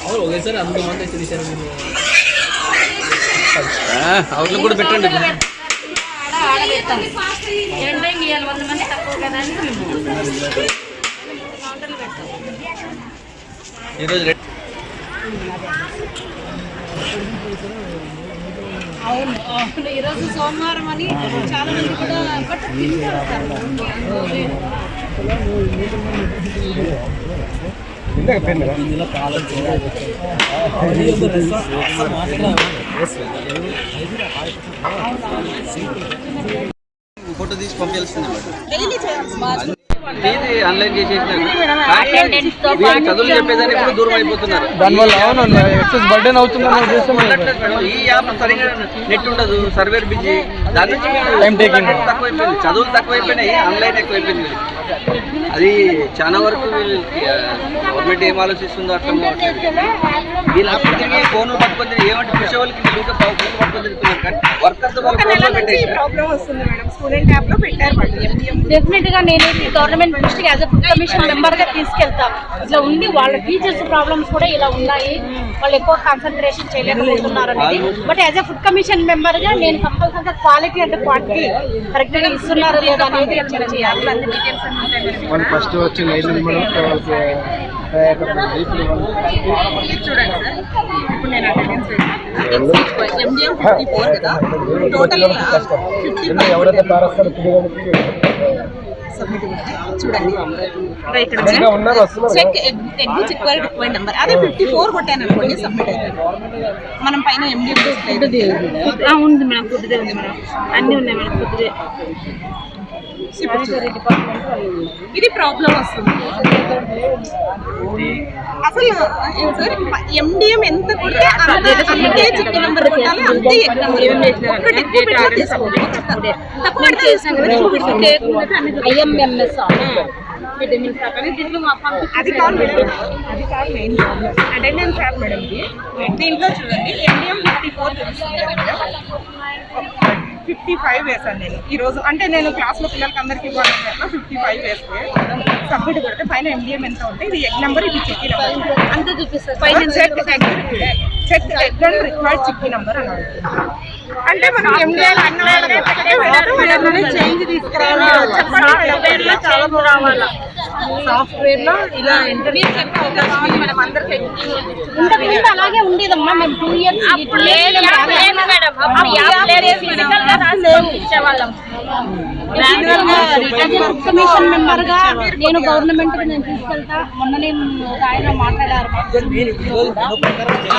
అవును ఒకేసారి అంతమంది అయితే తీశారు మీరు అవుట్లు కూడా పెట్టండి. ఎండింగ్ ఇవ్వాలి 100 మంది తక్కువ కదా అని కౌంటర్లు పెడతాం. ఈరోజు అవును అవును ఈరోజు సోమవారం అని చాలా మంది కూడా బట్ ఇందులో కాలం ఫోటో తీసి పంపించాల్సింది డైలీ చేయాలి. ఆన్లైన్ చేసేసినారు. చదువులు చెప్పేదానికి కూడా దూరం అయిపోతున్నారు. దానివల్ల అవును ఎక్సెస్ బర్డెన్ అవుతుందని ఈ యాప్ సరిగా నెట్ ఉండదు, సర్వేర్ బిజీ, దాని నుంచి Time taking. తక్కువైపోయింది, చదువులు తక్కువైపోయినాయి, ఆన్లైన్ ఎక్కువైపోయింది. అది చాలా వరకు గవర్నమెంట్ ఏం ఆలోచిస్తుందో అర్థం కావట్లేదు. వీళ్ళు అప్పుడు తిరిగి ఫోన్లు పట్టుకొని ఏమంటే కృషి వాళ్ళకి ఇంకా ఫోన్ పట్టుకొని తిరుగుతున్నారు, కానీ వర్కర్స్ ప్రాబ్లం వస్తుంది మేడం. స్టూడెంట్ యాప్ లో పెట్టారు వాళ్ళు. డెఫినెట్ గా నేనైతే గవర్నమెంట్ దృష్టికి as a food commission member గా తీసుకెళ్తాను. ఇట్లా ఉంది వాళ్ళ టీచర్స్ ప్రాబ్లమ్స్ కూడా ఇలా ఉన్నాయి, వాళ్ళు ఎక్కువ కాన్సన్ట్రేషన్ చేయలేకపోతున్నారు అనేది. But as a food commission member గా నేను కంపల్సరీగా క్వాలిటీ అండ్ క్వాంటిటీ కరెక్ట్ గా ఇస్తున్నారు లేదా అనేది చెక్ చేయాలి. అన్ని డీటెయిల్స్ అన్ని ఉంటాయి మేడం. ఫస్ట్ వచ్చి చూడండి సార్, ఇప్పుడు నేను అటెండెన్స్ ఎండిఎం 54 కదా, టోటల్ 55 ఎవరైతే పారేస్తారో సబ్మిట్ చూడండి. ఇక్కడ చెక్ ఎగ్ రిక్వైర్డ్ నెంబర్ అదే 54 కొట్టాను అనుకోండి, సబ్మిట్ అవుతుంది. మనం పైన ఎండిఎం ఉంది మేడం, ఫుడ్ ఉంది మేడం, అన్ని ఉన్నాయి మేడం. ఫుడ్ ఇది ప్రాబ్లం వస్తుంది అసలు సార్. ఎండిఎం ఎంత కొడితే అంతే చిక్కి నెంబర్ కొట్టాలి, అంతే ఎగ్ నెంబర్. ఒకటి ఎక్కువ పెట్టినా తీసుకోవాలి, తక్కువ పెడితే IMMS అది కాదు మేడం, అది కాదు మెయిన్ అటెండెన్స్ యాప్ మేడం. దీంట్లో చూడండి ఎండిఎం 54 తెలుస్తుంది మేడం. 55 వేసాను నేను ఈరోజు. అంటే నేను క్లాస్లో పిల్లలకి అందరికీ ఇవ్వాలి 55 వేస్తే సబ్మిట్ కొడితే పైన ఎండిఎం ఎంత ఉంటే ఇది ఎగ్ నెంబర్, ఇది చిక్కీ నెంబర్ అంతా చూపిస్తారు. పైన check egg and required chikki number అని అడుగుతుంది. అంటే మనం ఎండిఎం చేంజ్ తీసుకురావాలి, సాఫ్ట్వేర్ లో ఇలా ఇంటర్వ్యూ చెప్పే అవకాశం ఉంది మేడం అందరికీ. ఇంతకుముందు అలాగే ఉండేదమ్మా, మేము 2 years కమిషన్ మెంబర్ గా నేను గవర్నమెంట్ నేను తీసుకెళ్తా. మొన్న నేను ఆయన మాట్లాడారు,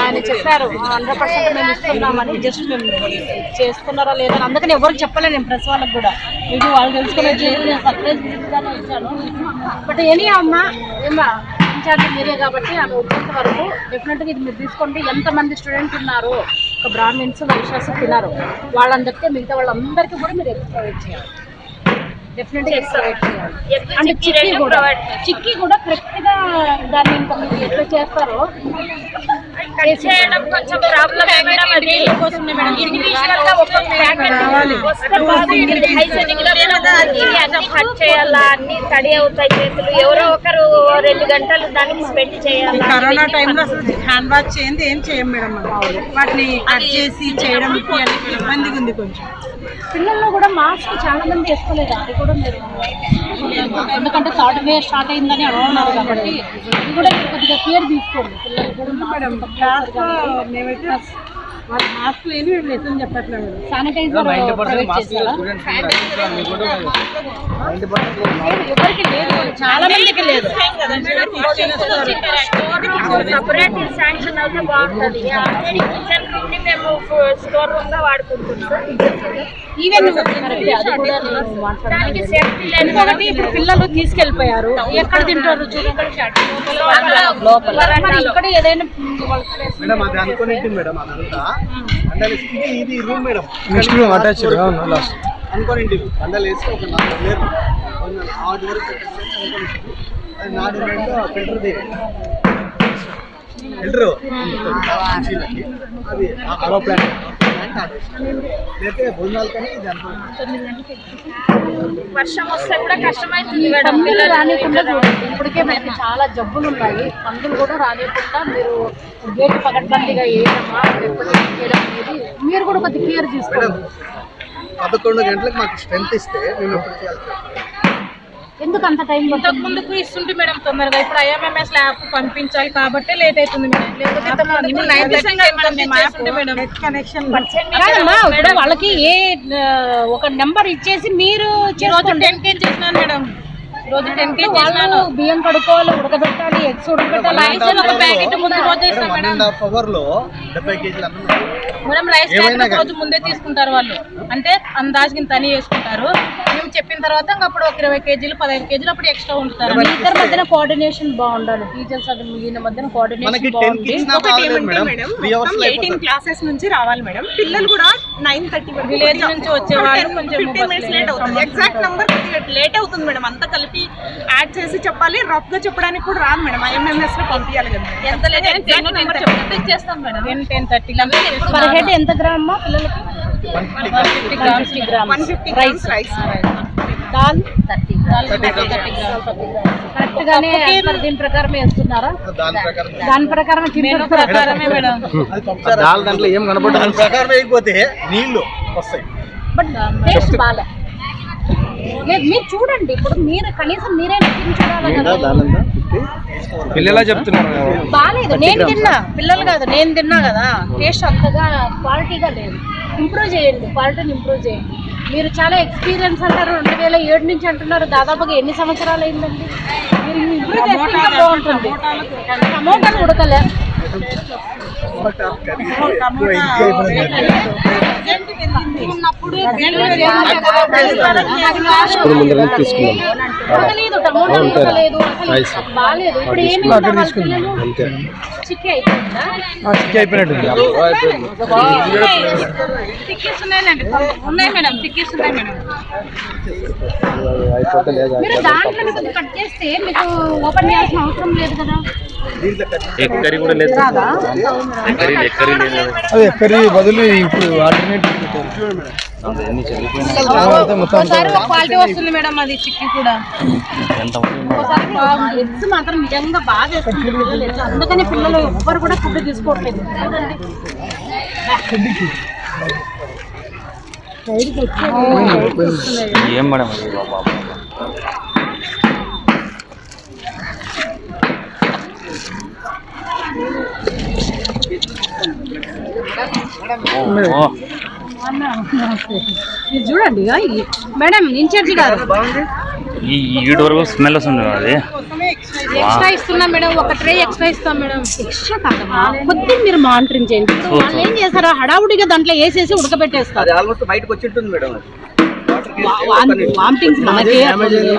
ఆయన చెప్పారు 100% మేము ఇస్తున్నామని. జస్ట్ మేము చేసుకున్నారా లేదా అందుకని ఎవరికి చెప్పలేదు నేను, ప్రెస్ వాళ్ళకి కూడా. ఇది వాళ్ళు తెలుసుకునే సర్ప్రైజ్ ఇచ్చాను. బట్ ఏని అమ్మ ఏమా ఇన్ఛార్జ్ మీరే కాబట్టి ఆమె వచ్చేంత వరకు డెఫినెట్గా ఇది మీరు తీసుకోండి. ఎంతమంది స్టూడెంట్స్ ఉన్నారు, ఒక బ్రాహ్మిన్స్ వైశ్యాస్ తిన్నారు, వాళ్ళందరికీ మిగతా వాళ్ళందరికీ కూడా మీరు ఎగ్ ప్రొవైడ్ చేయాలి. డెఫినెట్గా ఎగ్ ప్రొవైడ్ చేయాలి. అంటే చిక్కీ కూడా కరెక్ట్గా దాన్ని ఇంకా మీరు ఎట్లా చేస్తారో చేయడం కొంచెం ప్రాబ్లం మేడం. అది ఇండివిజువల్ గా ఒక్కొక్క ప్యాకెట్ వస్తే బాగుంటుంది. హైజెనిక్ గా అన్ని కట్ చేయాలా, అన్ని తడి అవుతాయి చేతులు. ఎవరో ఒకరు 2 గంటలు దానికి స్పెండ్ చేయాలి. కరోనా టైంలో అసలు హ్యాండ్ వాష్ చేయండి ఏం చేయం మేడం. వాటిని కట్ చేసి చేయడం ఇబ్బందిగా ఉంది కొంచెం. పిల్లల్లో కూడా మాస్క్ చాలా మంది వేసుకోలేదు, అది కూడా మీరు ఎందుకంటే థర్డ్ వేవ్ స్టార్ట్ అయిందని అంటున్నారు కాబట్టి ఇది కూడా కొద్దిగా కేర్ తీసుకోండి పిల్లలు కూడా. మేడం క్లాస్లో మేమైతే వాళ్ళు మాస్క్ లేని వీళ్ళు లెసన్ చెప్పట్లేదు. శానిటైజర్ ప్రొవైడ్ చేస్తారా? ఎవరికి లేదు, చాలా మందికి లేదు. సపరేట్ శాంక్షన్ అయితే బాగుంటుంది. ఆల్రెడీ కిచెన్ నుండి మేము స్టోర్ రూమ్ గా వాడుకుంటున్నాం. ఈవెన్ అది కూడా నేను దానికి సేఫ్టీ లేదు. ఇంకొకటి ఇప్పుడు పిల్లలు తీసుకెళ్ళిపోయారు, ఎక్కడ తింటారు చూడండి. ఇక్కడ ఏదైనా మేడం అది అనుకుని మేడం అదంతా అండలు ఇది రూమ్ మేడం నెక్స్ట్ అటాచ్ అనుకోని అండలు వేసి ఒక 4 లేరు 6 వరకు అది 4 ఫిల్టర్ ఫిల్టర్ అది అరో ప్లాంట్ అయితే భోజనాలు కానీ ఇది అనుకోండి. వర్షం వస్తే కూడా కష్టమైతుంది మేడం. పందులు రానికుండా చూడండి. ఇప్పటికే మనకి చాలా జబ్బులు ఉన్నాయి. పందులు కూడా రానికుండా మీరు గేట్ పకడ్బందీగా వేయడమా లేకపోతే చేయడం అనేది మీరు కూడా కొద్దిగా కేర్ తీసుకోండి. 11 గంటలకు మాకు స్ట్రెంత్ ఇస్తే మేము ఎప్పుడు చేయాలి? ఎందుకు అంత టైం ఇంతకు ముందుకు ఇస్తుంటే మేడం తొందరగా, ఇప్పుడు IMMS ల్యాబ్ పంపించాలి కాబట్టి లేట్ అవుతుంది మేడం. లేకపోతే ఇంతకు 9 మేడం కనెక్షన్ కాదమ్మా, ఇప్పుడు వాళ్ళకి ఒక నెంబర్ ఇచ్చేసి మీరు రోజు 10 kg చేసినాను మేడం. రోజు 10 kg వాళ్ళు బియ్యం కడుక్కోవాలి, ఉడకబెట్టాలి, ఎగ్స్ ఉడకబెట్టాలి. రైస్ ఒక ప్యాకెట్ ముందు రోజు ఇస్తాం మేడం. 1.5 అవర్ లో 70 కేజీలు అన్నం. మేడం రైస్ ప్యాకెట్ రోజు ముందే తీసుకుంటారు వాళ్ళు, అంటే అందాజుకి తని వేసుకుంటారు. మేము చెప్పిన తర్వాత అప్పుడు ఒక 20 కేజీలు 15 కేజీలు అప్పుడు ఎక్స్ట్రా ఉంటారు. మీ ఇద్దరి మధ్యన కోఆర్డినేషన్ బాగుండాలి. టీచర్స్ అది మిగిలిన మధ్యన కోఆర్డినేషన్ బాగుంది. మేడం 3 అవర్స్ లో 18 క్లాసెస్ నుంచి రావాలి మేడం. పిల్లలు కూడా 9:30 విలేజ్ నుంచి వచ్చే వాళ్ళు కొంచెం 15 మినిట్స్ లేట్ అవుతుంది. ఎగ్జాక్ట్ నంబర్ లేట్ అవుతుంది మేడం. అంతా కలిపి యాడ్ చేసి చెప్పాలి. రఫ్ గా చెప్పడానికి కూడా రాదు మేడం. IMMS లో పంపించాలి కదా. ఎంత లేట్ అయినా 10 ఇచ్చేస్తాం మేడం. 10:30 పర్ హెడ్ ఎంత గ్రామ్ పిల్లలకి? 150 grams 150 grams rice. Dal 30 correct గానే దీని ప్రకారం వేస్తున్నారా? దాని ప్రకారం మెనూ ప్రకారమే మేడం. దాంట్లో ఏం కనబడదు. దాని ప్రకారం వేయకపోతే నీళ్లు వస్తాయి. బట్ టేస్ట్ బాగా లేదు. మీరు చూడండి, ఇప్పుడు మీరు కనీసం మీరే చూడాలి కదా. పిల్లలా చెప్తున్నారు. బాగాలేదు. నేను తిన్నా, పిల్లలు కాదు నేను తిన్నా కదా. టేస్ట్ అంతగా క్వాలిటీగా లేదు. ఇంప్రూవ్ చేయండి, క్వాలిటీని ఇంప్రూవ్ చేయండి. మీరు చాలా ఎక్స్పీరియన్స్ అంటారు. 2007 నుంచి అంటున్నారు. దాదాపుగా ఎన్ని సంవత్సరాలు అయిందండి? మీరు ఇంప్రూవ్ చేస్తే ఇంకా బాగుంటుంది. టమోటాలు ఉడకలే. ఉడకలేదు, టమోటాలు ఉడకలేదు, అసలు బాగాలేదు. ఇప్పుడు ఏమి చిక్కి అయిపోయిందా? టికెట్స్ ఉన్నాయండి, ఉన్నాయి మేడం. టికెట్స్ ఉన్నాయి మేడం. మీరు దాంట్లో కొంచెం కట్ చేస్తే మీకు ఓపెన్ చేయాల్సిన అవసరం లేదు కదా. ఎగ్ కర్రీ కూడా లేదు. ఎగ్ కర్రీ లేదు. అదే కర్రీ బదులు ఇప్పుడు ఆల్టర్నేటివ్ ఒకసారి క్వాలిటీ వస్తుంది మేడం. అది చిక్కి కూడా ఒకసారి ఎగ్స్ మాత్రం నిజంగా బాగా వేస్తుంది. అందుకని పిల్లలు ఎవ్వరు కూడా ఫుడ్ తీసుకోవట్లేదు. ఏం మేడం అది బాబా. ఇది చూడండి మేడం, ఇన్ఛార్జ్ గారు ఈ ఈడు వరకు స్మెల్ వస్తుంది అది. ఎక్స్ట్రా ఇస్తున్నా మేడం. ఒక ట్రే ఎక్స్ట్రా ఇస్తాం మేడం. ఎక్స్ట్రా కాదమ్మా, కొద్దిగా మీరు మానిటరింగ్ చేయండి. వాళ్ళు ఏం చేస్తారో హడావుడిగా దాంట్లో వేసేసి ఉడకబెట్టేస్తారు. అది ఆల్మోస్ట్ బయటకు వచ్చి ఉంటుంది మేడం. వామిటింగ్స్ మనకి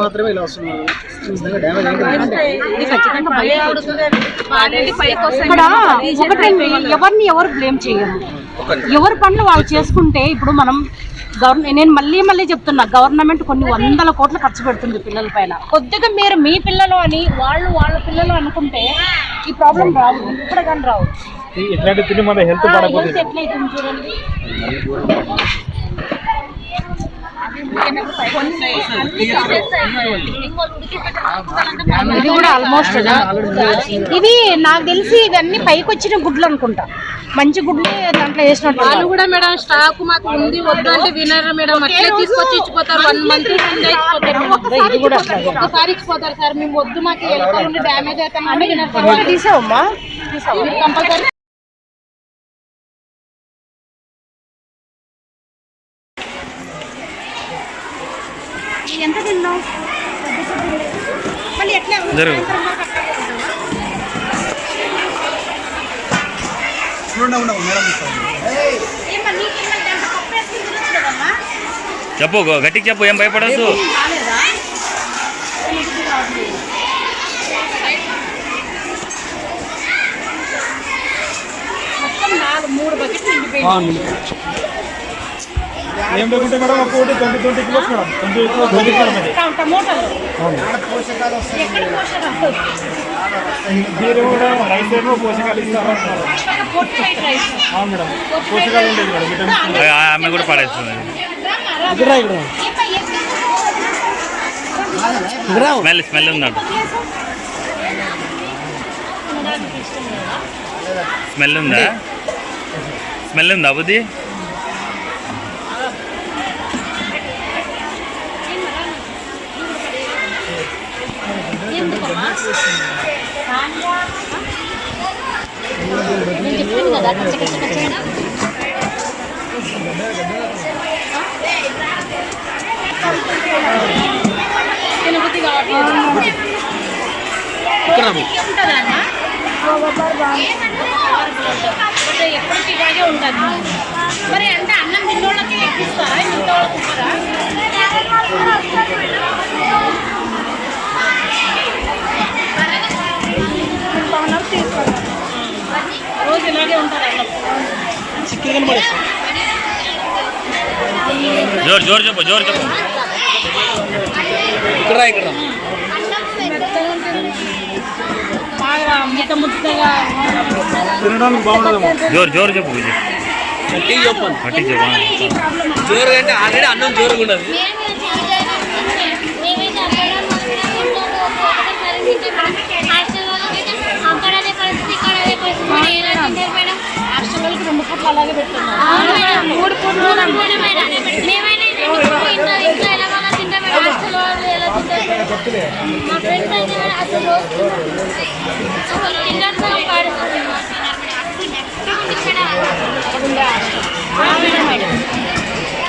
మాత్రమే ఇలా వస్తుంది. ఇక్కడ ఒకటే, ఎవరిని ఎవరు బ్లేమ్ చేయరు. ఎవరి పనులు వాళ్ళు చేసుకుంటే ఇప్పుడు మనం నేను మళ్ళీ చెప్తున్నా, గవర్నమెంట్ కొన్ని 100 కోట్లు ఖర్చు పెడుతుంది పిల్లల పైన. కొద్దిగా మీరు మీ పిల్లలు అని వాళ్ళ పిల్లలు అనుకుంటే ఈ ప్రాబ్లం రావు, ఇప్పుడు కానీ రావు. ఇట్లాంటి తిని మన హెల్త్ పడకపోతే ఎట్లయితుంది చూడండి. ఇది కూడా ఆల్మోస్ట్ ఇవి నాకు తెలిసి ఇవన్నీ పైకి వచ్చిన గుడ్లు అనుకుంటా. మంచి గుడ్లే దాంట్లో వేసినట్టు. వాళ్ళు కూడా మేడం స్టాక్ మాకు ఉంది వద్దు అంటే వినరు మేడం. అట్లే తీసుకొచ్చి ఇచ్చిపోతారు. 1 month ఇది కూడా ఒకసారి ఇచ్చిపోతారు సార్. మేము వద్దు, మాకు ఎలుకలు డ్యామేజ్ అవుతాం. తీసావమ్మా, కంపల్సరీ ఉండవు మేడం చెప్పు గట్టికి చెప్పు, ఏం భయపడద్దు. ఏం లేకుంటే మేడం ఒక్కొక్కటి 20 కిలోస్ మేడం 20 మీరు కూడా రైస్ ఏమో పోషకాలు ఇస్తారు మేడం, పోషకాలు ఉండేది మేడం విటమిన్స్. ఆమె కూడా పడేస్తుంది. స్మెల్ ఉందంట, స్మెల్ ఉందా బుద్ధి? ఎప్పటికీ ఇలాగే ఉంటుంది. మరి అంటే అన్నం తిన్నోళ్ళకి ఎక్కిస్తారా, ఇంతోళ్ళకి ఇస్తారా? రోజు ఇలాగే ఉంటారు అన్నం. జోరు చెప్పు. ఇక్కడ బాగా ముద్దగా తినడానికి బాగుండదు. జోరు చెప్పు. పట్టి చెప్పు. జోరు అంటే ఆల్రెడీ అన్నం జోరుగా ఉండదు. హాస్టల్కి 2 పూట్లు అలాగే పెడుతున్నాం. 3 పూట్లు మా ఫ్రెండ్స్ అయితే అసలు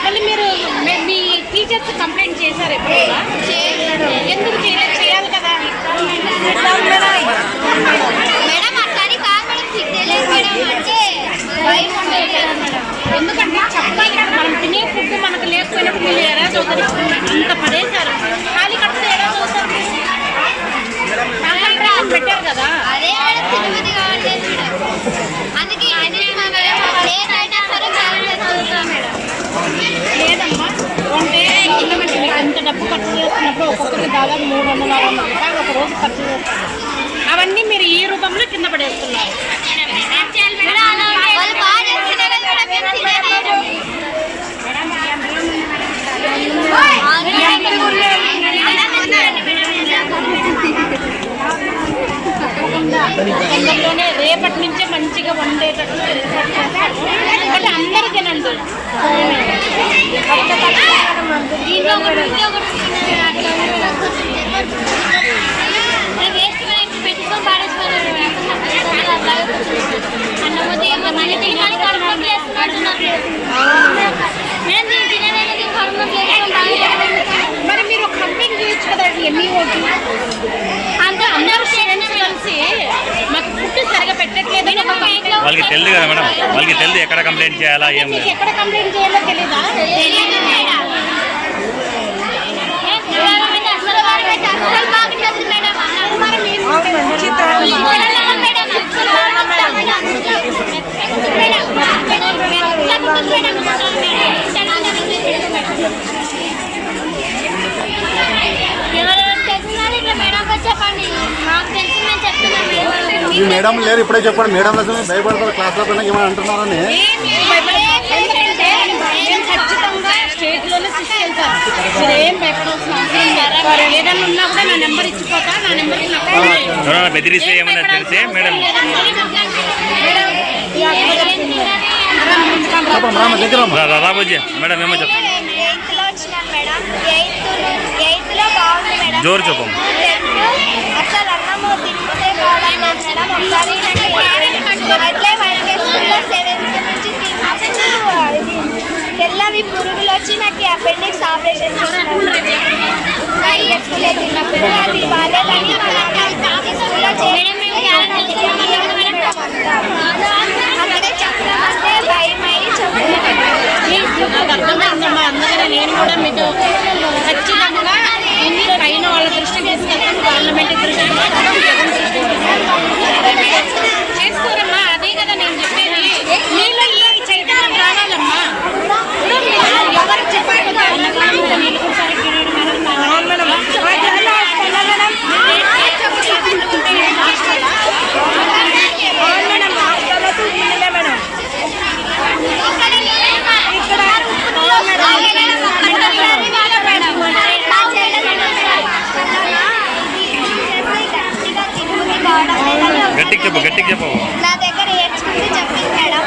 మళ్ళీ మీరు మీ టీచర్స్ కంప్లైంట్ చేశారు ఎప్పుడైనా? ఎందుకు చేయాలి కదా ఎందుకంటే చెప్పాలి కదా, మనం తినే ఫుడ్ మనకు లేకపోయినప్పుడు మీరు ఎలా చదువుతారు? అంత పడేశారు, ఖాళీ కడితే ఎలా చదువుతారు? పెట్టారు కదా. లేదమ్మా, అంటే ఎంత డబ్బు ఖర్చు చేస్తున్నప్పుడు ఒక్కొక్కరికి దాదాపు 300-400 రూపాయలు ఒక రోజు ఖర్చు చేస్తారు. అవన్నీ మీరు ఈ రూపంలో కింద పడేస్తున్నారు. తొందరలోనే రేపటి నుంచే మంచిగా వండేటట్టు అంటే అందరూ తినండి. మరి మీరు కంప్లైంట్ చేయొచ్చు కదా, ఎన్ని ఓటు అంటే అందరూ స్టూడెంట్స్ కలిసి మాకు ఫుడ్ సరిగా పెట్టట్లేదు. వాళ్ళకి తెలియదు కదా మేడం, వాళ్ళకి తెలియదు ఎక్కడ కంప్లైంట్ చేయాలా, ఏం లేదు. ఎక్కడ కంప్లైంట్ చేయాలో తెలీదా? ఈ మేడం లేరు, ఇప్పుడే చెప్పండి. మేడం కోసం భయపడతారు, క్లాస్లో పైన ఏమైనా అంటున్నారని. ఖచ్చితంగా స్టేట్లోనే తీసుకెళ్తారు. మీరు ఏం భయపడాల్సిన అవసరం లేదు. ఏదైనా ఉన్నా కూడా నా నెంబర్ ఇచ్చిపోతా, నా నెంబర్కి బెదిరిస్తే ఏమైనా తెలిసే మేడం రాబోజీ మేడం ఏమో చెప్పు. జోరు చెప్పు. అసలు అన్నము తింటే బాగుంటుంది మేడం. ఒకసారి తెల్లవి పురుగులు వచ్చి నాకు అపెండిక్స్ ఆపరేషన్ తిన్నప్పుడు అది బాగాలేదని అక్కడే కూడా మీకు ఖచ్చితంగా పైన వాళ్ళ దృష్టికి తీసుకెళ్తాం, గవర్నమెంట్ దృష్టికి తీసుకెళ్తాం, జగన్ దృష్టికి తీసుకెళ్తాం. చేసుకోరమ్మా, అదే కదా నేను చెప్పేది. మీలో ఈ చైతన్యం రావాలమ్మా. ఇప్పుడు మీరు ఎవరు చెప్పారు గట్టిగా చెప్పు. నా దగ్గర ఏడ్చుకుంటే చెప్పింది మేడం.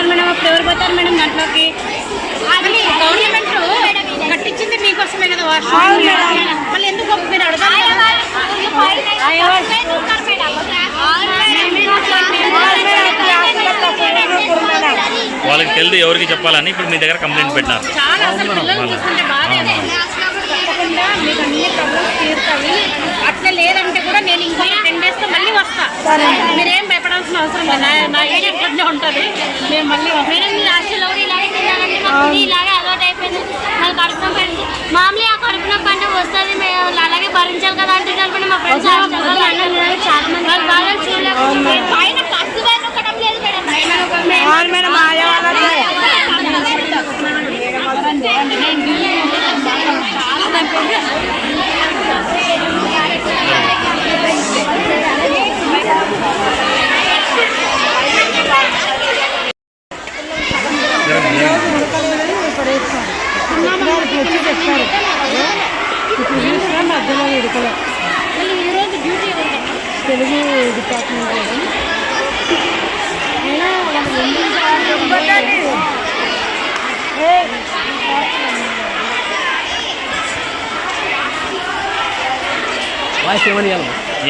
మేడం అప్పుడు ఎవరు పోతారు మేడం దాంట్లోకి? గవర్నమెంట్ కట్టించింది మీకోసమే కదా వాష్రూమ్. మళ్ళీ ఎందుకు మీరు అడగాలి? వాళ్ళకి తెలియదు ఎవరికి చెప్పాలని ఇప్పుడు మీ దగ్గర కంప్లైంట్ పెట్టినారు. చాలా అసలు పిల్లలు చూస్తుంటే బాధ. తప్పకుండా మీకు అన్ని ప్రాబ్లమ్స్ తీరుతాయి. అట్లా లేదంటే కూడా నేను ఇంకో 10 days మళ్ళీ వస్తా. మీరేం భయపడాల్సిన అవసరం లేదు. నా ఏరియా ఇట్లా ఉంటుంది. మేము మళ్ళీ ఇలాగే అలవాటు అయిపోయింది. నాకు కడుపున పడింది. మామూలు ఆ కడుపున పని వస్తుంది, మేము అలాగే భరించాలి కదా అంటే మా ఫ్రెండ్స్ చాలా మంది బాగా చూడలేదు. పైన పసు వేలు ఒకటం లేదు మేడం. ఈరోజు డ్యూటీ తెలుగు డిపార్ట్మెంట్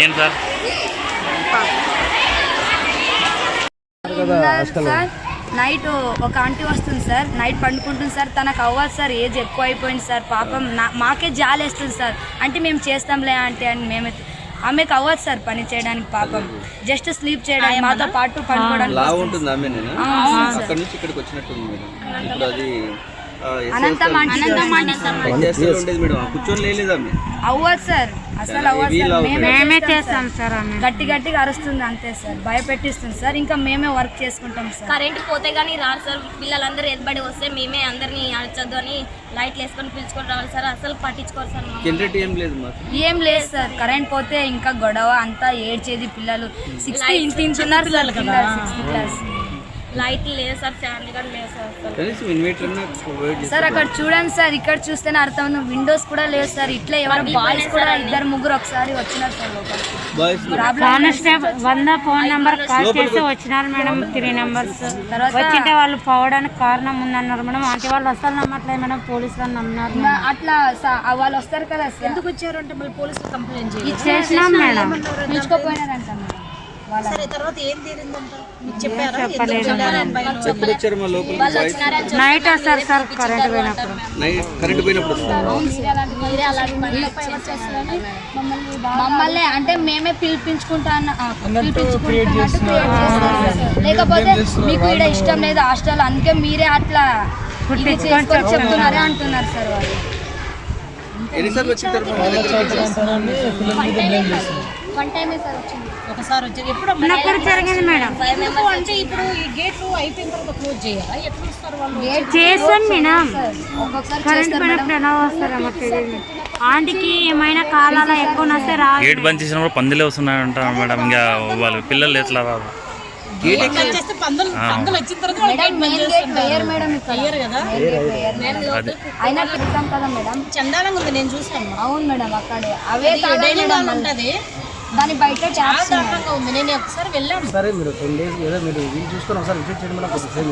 ఏం సార్? సార్ నైట్ ఒక ఆంటీ వస్తుంది సార్, నైట్ పండుకుంటుంది సార్. తనకు అవ్వదు సార్, ఏజ్ ఎక్కువ అయిపోయింది సార్. పాపం మాకే జాలేస్తుంది సార్. అంటే మేము చేస్తాంలే ఆంటీ అని మేమే, ఆమెకు అవ్వదు సార్ పని చేయడానికి. పాపం జస్ట్ స్లీప్ చేయడానికి మాతో పాటు పడుకోవడానికి. అవ్వదు సార్, అసలు అవ్వదు సార్. మేమే చేస్తాం సార్. గట్టి గట్టిగా అరుస్తుంది అంతే సార్, భయపెట్టిస్తుంది సార్. ఇంకా మేమే వర్క్ చేసుకుంటాం సార్. కరెంట్ పోతే కానీ రాదు సార్. పిల్లలందరూ ఎదబడి వస్తే మేమే అందరినీ అరచొద్దు అని లైట్లు వేసుకొని పిలుచుకొని రావాలి సార్. అసలు పట్టించుకోరు సార్. ఏం లేదు సార్, కరెంట్ పోతే ఇంకా గొడవ అంతా ఏడ్చేది. పిల్లలు 16 తింటున్నారు సార్, 6th class. లైట్లు లేదు సార్, ఫ్యాన్లు కూడా లేదు సార్. సార్ అక్కడ చూడండి సార్, ఇక్కడ చూస్తేనే అర్థం. విండోస్ కూడా లేదు సార్. ఇట్లా ఎవరు బాయ్స్ కూడా 2-3 ఒకసారి వచ్చినారు సార్ లోపలికి. ఫోన్ నెంబర్ కాల్ చేసి వచ్చినారు మేడం. 3 numbers వచ్చింటే వాళ్ళు పోవడానికి కారణం ఉందన్నారు మేడం. అంటే వాళ్ళు వస్తారు నమ్మట్లేదు మేడం, పోలీసులు నమ్మినారు. అట్లా వాళ్ళు వస్తారు కదా సార్. ఎందుకు వచ్చారు అంటే మళ్ళీ పోలీసులు కంప్లైంట్ చేసినాం మేడం. పిలుచుకోపోయినారంట మేడం. సరే, తర్వాత ఏం తీరిందంట మీకు చెప్పారా? నైట్ వస్తారు సార్ కరెంట్ పోయినప్పుడు. మమ్మల్ని అంటే మేమే పిలిపించుకుంటున్నట్టు క్రియేట్ చేస్తారు. లేకపోతే మీకు ఇక్కడ ఇష్టం లేదు హాస్టల్, అందుకే మీరే అట్లా చెప్తున్నారే అంటున్నారు సార్ వాళ్ళు. ఒకసారి వచ్చారు. ఎప్పుడు జరిగింది మేడం. అంటే ఇప్పుడు ఈ గేట్లు అయిపోయిన తర్వాత క్లోజ్ చేయాలా? ఎట్లా ఇస్తారు వాళ్ళు? చేస్తాం మేడం. కరెంట్ పోయినప్పుడు ఎలా వస్తారమ్మా తెలియదు. ఆంటీకి ఏమైనా కాలాల ఎక్కువ వస్తే రా. గేట్ బంద్ చేసినప్పుడు పందులే వస్తున్నాయంట మేడం. ఇంకా వాళ్ళు పిల్లలు ఎట్లా రాదు? పందులు వచ్చిన తర్వాత చందాలంగా ఉంది, నేను చూసాను. అవును మేడం, అక్కడే అవే డైలీ వాళ్ళు ఉంటుంది. దాని బయట చాలా దారుణంగా ఉంది. నేను ఒకసారి వెళ్ళాను. సరే మీరు 10 days ఏదో మీరు వీలు చూసుకొని ఒకసారి విజిట్ చేయండి మేడం. కొద్దిసేపు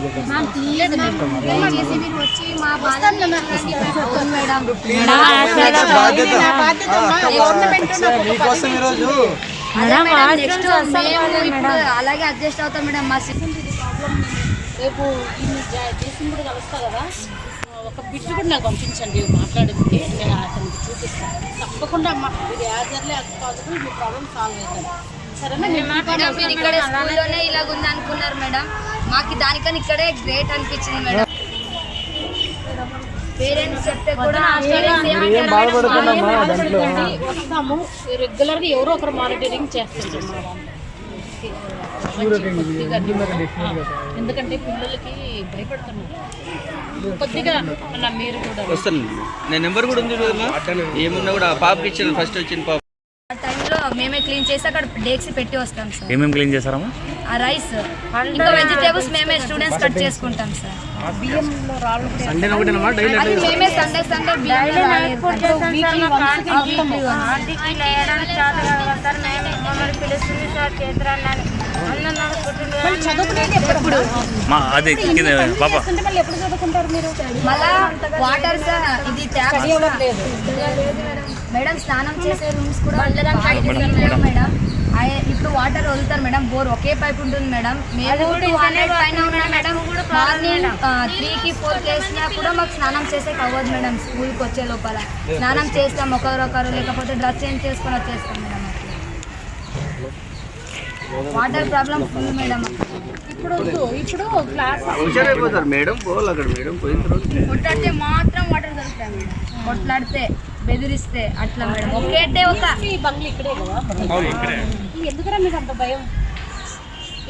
మీ దగ్గర వచ్చి మా బాధని మేడం మీకోసం ఈరోజు నెక్స్ట్ మేము ఇప్పుడు అలాగే అడ్జస్ట్ అవుతాం మేడం. మా రేపు జేసీని కూడా కలుస్తా కదా, ఒక బిట్టు కూడా నాకు పంపించండి మాట్లాడింది, నేను అతనికి చూపిస్తాను తప్పకుండా. అమ్మ ఇది యాజర్లే అది పాజిబుల్, మీ ప్రాబ్లం సాల్వ్ అవుతుంది. సరేనా? మేడం మీరు ఇక్కడ స్కూల్లోనే ఇలాగ ఉంది అనుకున్నారు మేడం, మాకు దానికన్నా ఇక్కడే గ్రేట్ అనిపించింది మేడం. పేరెంట్స్ చెప్తే కూడా వస్తాము రెగ్యులర్గా, ఎవరో ఒకరు మానిటరింగ్ చేస్తున్నాం. ఎందుకంటే పిల్లలకి భయపడుతున్నారు కొద్దిగా. మీరు కూడా వస్తాను, నేను నెంబర్ కూడా ఉంది కదమ్మా, ఏమున్నా కూడా పాపకి ఇచ్చాను. ఫస్ట్ వచ్చిన పాప ఆ టైంలో మేమే క్లీన్ చేసి అక్కడ డేక్స్ పెట్టి వస్తాం సార్. ఏమేమి క్లీన్ చేస్తారమ్మా? ఆ రైస్ ఇంకా వెజిటేబుల్స్ మేమే స్టూడెంట్స్ కట్ చేసుకుంటాం సార్. బియ్యంలో రాళ్ళు సండే ఒకటేనమ్మా డైలీ అది మేమే సండే అది పాప ఎప్పుడు చదువుకుంటారు మీరు? మళ్ళా వాటర్ సార్ ఇది ట్యాప్ మేడం. స్నానం చేసే రూమ్స్ కూడా మేడం. ఇప్పుడు వాటర్ వదులుతారు మేడం, బోర్ ఒకే పైప్ ఉంటుంది మేడం. మేము 200 పైన ఉన్నా మేడం. మార్నింగ్ 3కి 4కి వేసినా కూడా మాకు స్నానం చేసే అవ్వదు మేడం. స్కూల్కి వచ్చే లోపల స్నానం చేస్తాం ఒకరొకరు, లేకపోతే డ్రెస్ చేంజ్ చేసుకొని వచ్చేస్తాం madam. Water problem full madam. ఇప్పుడు క్లాస్ హుషారైపోతారు మేడం. పోవాలి అక్కడ మేడం, పోయిన తర్వాత కొట్లాడితే మాత్రం వాటర్ దొరుకుతాయి మేడం. కొట్లాడితే బెదిరిస్తే అట్లా మేడం. ఒకేటే ఒక బంగ్లీ ఇక్కడే కదా. ఎందుకురా మీకు అంత భయం?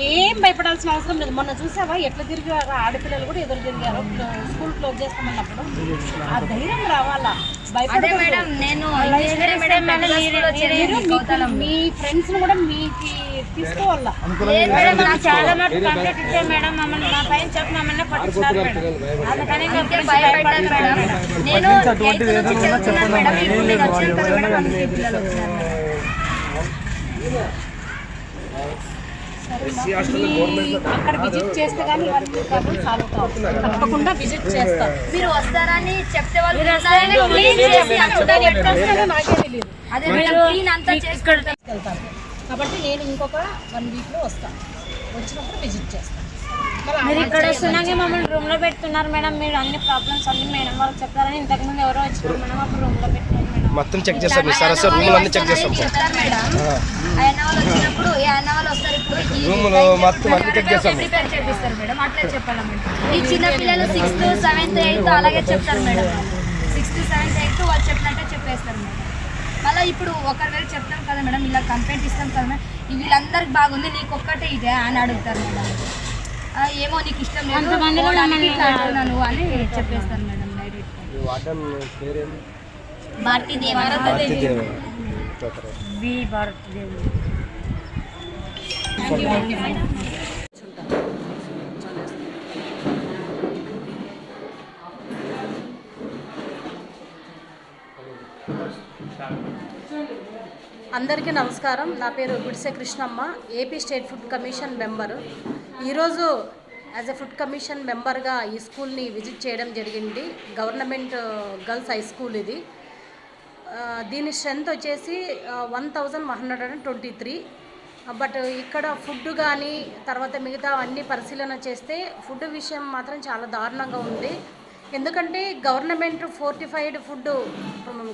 ఏం భయపడాల్సిన అవసరం లేదు. మొన్న చూసావా ఎట్లా తిరిగారు ఆడపిల్లలు కూడా ఎదురు తిరిగారు స్కూల్ క్లోజ్ చేస్తామన్నప్పుడు. ఆ ధైర్యం రావాలా, భయపడే మేడం. నేను మీ ఫ్రెండ్స్ కూడా మీకు తీసుకోవాలా. చాలా మటుకు కంప్లీట్ ఇచ్చే మేడం, మమ్మల్ని మా పైన చెప్పి మమ్మల్ని పట్టించారు మేడం. అందుకని భయపడ్డాను మేడం. నేను 8th నుంచి చదువుతున్నాను మేడం. ఇప్పుడు నేను వచ్చాను కదా మేడం, అందుకే పిల్లలు వచ్చినారు మేడం. అక్కడ విజిట్ చేస్తే కానీ వాళ్ళకి ప్రాబ్లం సాల్వ్ కావు. తప్పకుండా విజిట్ చేస్తాం. మీరు వస్తారని చెప్తే వాళ్ళు నాకే తెలియదు. అదే మేడం క్లీన్ అంతా చేసుకుంటాం. కాబట్టి నేను ఇంకొక 1 వీక్లో వస్తాను. వచ్చినప్పుడు విజిట్ చేస్తాను. మీరు ఇక్కడ వస్తున్నాక మమ్మల్ని రూమ్ లో పెడుతున్నారు మేడం. మీరు అన్ని ప్రాబ్లమ్స్ అన్ని మేడం వాళ్ళకి చెప్తారని ఇంతకుముందు ఎవరో వచ్చినారు మేడం, అప్పుడు రూమ్ లో పెట్టినారు మేడం. మొత్తం చెక్ చేస్తాం సార్. సార్ రూమ్ అన్ని చెక్ చేస్తాం చెప్తారు మేడం. ఆయన వాళ్ళు వచ్చినప్పుడు ఆయన వాళ్ళు వస్తారు. ఇప్పుడు రూమ్ మొత్తం అన్ని చెక్ చేస్తాం. ప్రిపేర్ చేపిస్తారు మేడం. అట్లే చెప్పాలి మేడం. ఈ చిన్న పిల్లలు 6th, 7th, 8th అలాగే చెప్తారు మేడం. 6th, 7th, 8th వాళ్ళు చెప్పినట్టే చెప్పేస్తారు మేడం. మళ్ళీ ఇప్పుడు ఒకవేళ చెప్తాం కదా మేడం, ఇలా కంప్లైంట్ ఇస్తాం కదా మేడం, వీళ్ళందరికి బాగుంది నీకు ఒక్కటే ఇదే అని అడుగుతారు మేడం. ఏమో నీకు ఇష్టం లేదు నువ్వు అని చెప్పేస్తాను మేడం డైరెక్ట్. భారతీదేవి వి భారతీదేవి. అందరికీ నమస్కారం. నా పేరు గుడిసె Krishnamma, AP state food commission member. ఈరోజు యాజ్ ఎ ఫుడ్ కమిషన్ మెంబర్గా ఈ స్కూల్ని విజిట్ చేయడం జరిగింది. గవర్నమెంట్ గర్ల్స్ హై స్కూల్ ఇది. దీని స్ట్రెంత్ వచ్చేసి 1123. బట్ ఇక్కడ ఫుడ్ కానీ తర్వాత మిగతా అన్ని పరిశీలన చేస్తే ఫుడ్ విషయం మాత్రం చాలా దారుణంగా ఉంది. ఎందుకంటే గవర్నమెంట్ ఫోర్టిఫైడ్ ఫుడ్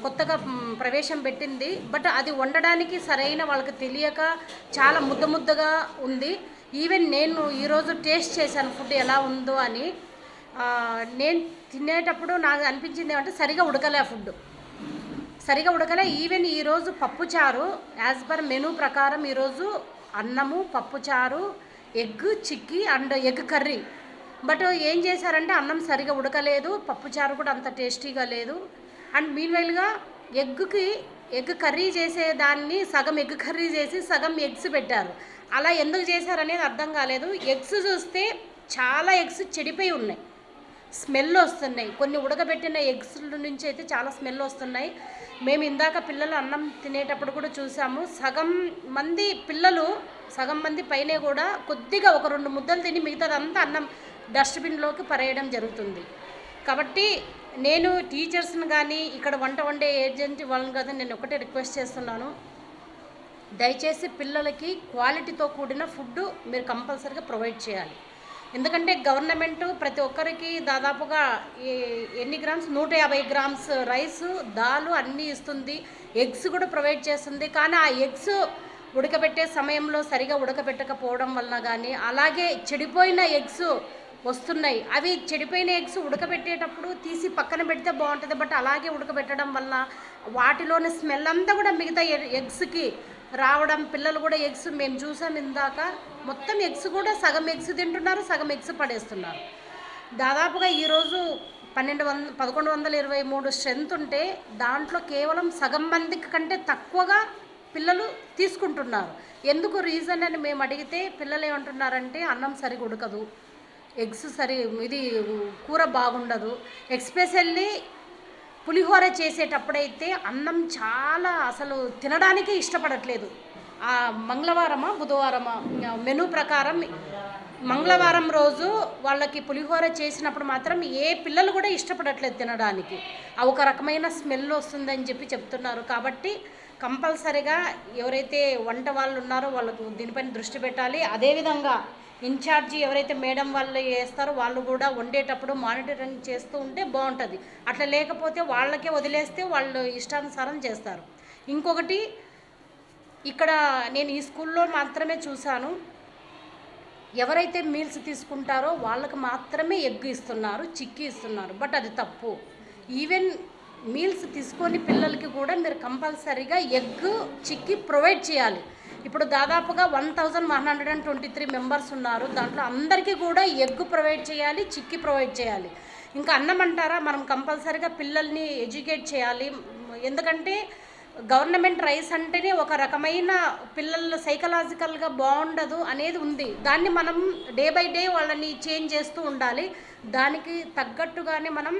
కొత్తగా ప్రవేశం పెట్టింది. బట్ అది వండడానికి సరైన వాళ్ళకి తెలియక చాలా ముద్దగా ఉంది. ఈవెన్ నేను ఈరోజు టేస్ట్ చేశాను ఫుడ్ ఎలా ఉందో అని. నేను తినేటప్పుడు నాకు అనిపించింది ఏమంటే సరిగా ఉడకలే, ఫుడ్ సరిగా ఉడకలే. ఈవెన్ ఈరోజు పప్పుచారు యాజ్ పర్ మెనూ ప్రకారం ఈరోజు అన్నము, పప్పుచారు, egg chikki and egg curry. But ఏం చేశారంటే అన్నం సరిగా ఉడకలేదు, పప్పుచారు కూడా అంత టేస్టీగా లేదు. అండ్ మీన్వైల్గా ఎగ్ కర్రీ చేసేదాన్ని సగం ఎగ్ కర్రీ చేసి సగం ఎగ్స్ పెట్టారు. అలా ఎందుకు చేశారనేది అర్థం కాలేదు. ఎగ్స్ చూస్తే చాలా ఎగ్స్ చెడిపోయి ఉన్నాయి. స్మెల్ వస్తున్నాయి. కొన్ని ఉడకబెట్టిన ఎగ్స్ నుంచి అయితే చాలా స్మెల్ వస్తున్నాయి. మేము ఇందాక పిల్లలు అన్నం తినేటప్పుడు కూడా చూసాము, సగం మంది పైనే కూడా కొద్దిగా ఒక 2 ముద్దలు తిని మిగతాదంతా అన్నం డస్ట్బిన్లోకి పరేయడం జరుగుతుంది. కాబట్టి నేను టీచర్స్ని కానీ ఇక్కడ వంట వండే ఏజెంట్ వాళ్ళని కదా నేను ఒకటే రిక్వెస్ట్ చేస్తున్నాను, దయచేసి పిల్లలకి క్వాలిటీతో కూడిన ఫుడ్ మీరు కంపల్సరీగా ప్రొవైడ్ చేయాలి. ఎందుకంటే గవర్నమెంట్ ప్రతి ఒక్కరికి దాదాపుగా ఎన్ని గ్రామ్స్ 150 గ్రామ్స్ రైసు, దాలు అన్నీ ఇస్తుంది, ఎగ్స్ కూడా ప్రొవైడ్ చేస్తుంది. కానీ ఆ ఎగ్స్ ఉడకబెట్టే సమయంలో సరిగా ఉడకబెట్టకపోవడం వలన కానీ, అలాగే చెడిపోయిన ఎగ్స్ వస్తున్నాయి. అవి చెడిపోయిన ఎగ్స్ ఉడకబెట్టేటప్పుడు తీసి పక్కన పెడితే బాగుంటుంది, బట్ అలాగే ఉడకబెట్టడం వల్ల వాటిలోని స్మెల్ అంతా కూడా మిగతా ఎగ్స్కి రావడం, పిల్లలు కూడా ఎగ్స్ మేము చూసాం ఇందాక, మొత్తం ఎగ్స్ కూడా సగం ఎగ్స్ తింటున్నారు, సగం ఎగ్స్ పడేస్తున్నారు. దాదాపుగా ఈరోజు 1123 స్ట్రెంత్ ఉంటే దాంట్లో కేవలం సగం మందికి కంటే తక్కువగా పిల్లలు తీసుకుంటున్నారు. ఎందుకు రీజన్ అని మేము అడిగితే పిల్లలు ఏమంటున్నారంటే అన్నం సరిగా ఉడకదు, ఎగ్స్ ఇది కూర బాగుండదు. ఎస్పెషల్లీ పులిహోర చేసేటప్పుడైతే అన్నం చాలా అసలు తినడానికే ఇష్టపడట్లేదు. ఆ మంగళవారమా బుధవారమా మెనూ ప్రకారం మంగళవారం రోజు వాళ్ళకి పులిహోర చేసినప్పుడు మాత్రం ఏ పిల్లలు కూడా ఇష్టపడట్లేదు తినడానికి. ఆ ఒక రకమైన స్మెల్ వస్తుందని చెప్తున్నారు. కాబట్టి కంపల్సరిగా ఎవరైతే వంట వాళ్ళు ఉన్నారో వాళ్ళకు దీనిపైన దృష్టి పెట్టాలి. అదేవిధంగా ఇన్ఛార్జి ఎవరైతే మేడం వాళ్ళు చేస్తారో వాళ్ళు కూడా వండేటప్పుడు మానిటరింగ్ చేస్తూ ఉంటే బాగుంటుంది. అట్లా లేకపోతే వాళ్ళకే వదిలేస్తే వాళ్ళు ఇష్టానుసారం చేస్తారు. ఇంకొకటి, ఇక్కడ నేను ఈ స్కూల్లో మాత్రమే చూశాను, ఎవరైతే మీల్స్ తీసుకుంటారో వాళ్ళకి మాత్రమే ఎగ్ ఇస్తున్నారు, చిక్కీ ఇస్తున్నారు. బట్ అది తప్పు. ఈవెన్ మీల్స్ తీసుకొని పిల్లలకి కూడా మీరు కంపల్సరీగా ఎగ్ చిక్కీ ప్రొవైడ్ చేయాలి. ఇప్పుడు దాదాపుగా 1123 మెంబర్స్ ఉన్నారు. దాంట్లో అందరికీ కూడా ఎగ్ ప్రొవైడ్ చేయాలి, చిక్కీ ప్రొవైడ్ చేయాలి. ఇంకా అన్నం అంటారా, మనం కంపల్సరీగా పిల్లల్ని ఎడ్యుకేట్ చేయాలి. ఎందుకంటే గవర్నమెంట్ రైస్ అంటేనే ఒక రకమైన పిల్లలు సైకలాజికల్గా బాగుండదు అనేది ఉంది. దాన్ని మనం డే బై డే వాళ్ళని చేంజ్ చేస్తూ ఉండాలి. దానికి తగ్గట్టుగానే మనం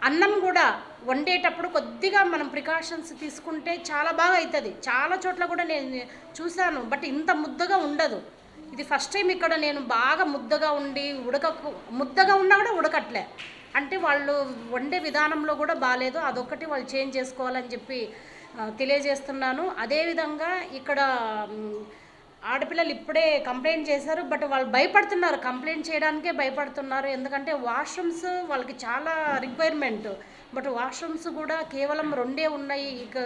అన్నం కూడా వండేటప్పుడు కొద్దిగా మనం ప్రికాషన్స్ తీసుకుంటే చాలా బాగా అవుతుంది. చాలా చోట్ల కూడా నేను చూశాను, బట్ ఇంత ముద్దగా ఉండదు. ఇది ఫస్ట్ టైం ఇక్కడ నేను బాగా ముద్దగా ఉండి ముద్దగా ఉన్నా కూడా ఉడకట్లే. అంటే వాళ్ళు వండే విధానంలో కూడా బాగాలేదు. అదొక్కటి వాళ్ళు చేంజ్ చేసుకోవాలని చెప్పి తెలియజేస్తున్నాను. అదేవిధంగా ఇక్కడ ఆడపిల్లలు ఇప్పుడే కంప్లైంట్ చేశారు, బట్ వాళ్ళు భయపడుతున్నారు, కంప్లైంట్ చేయడానికే భయపడుతున్నారు. ఎందుకంటే వాష్రూమ్స్ వాళ్ళకి చాలా రిక్వైర్మెంట్, బట్ వాష్రూమ్స్ కూడా కేవలం 2 ఉన్నాయి. ఇక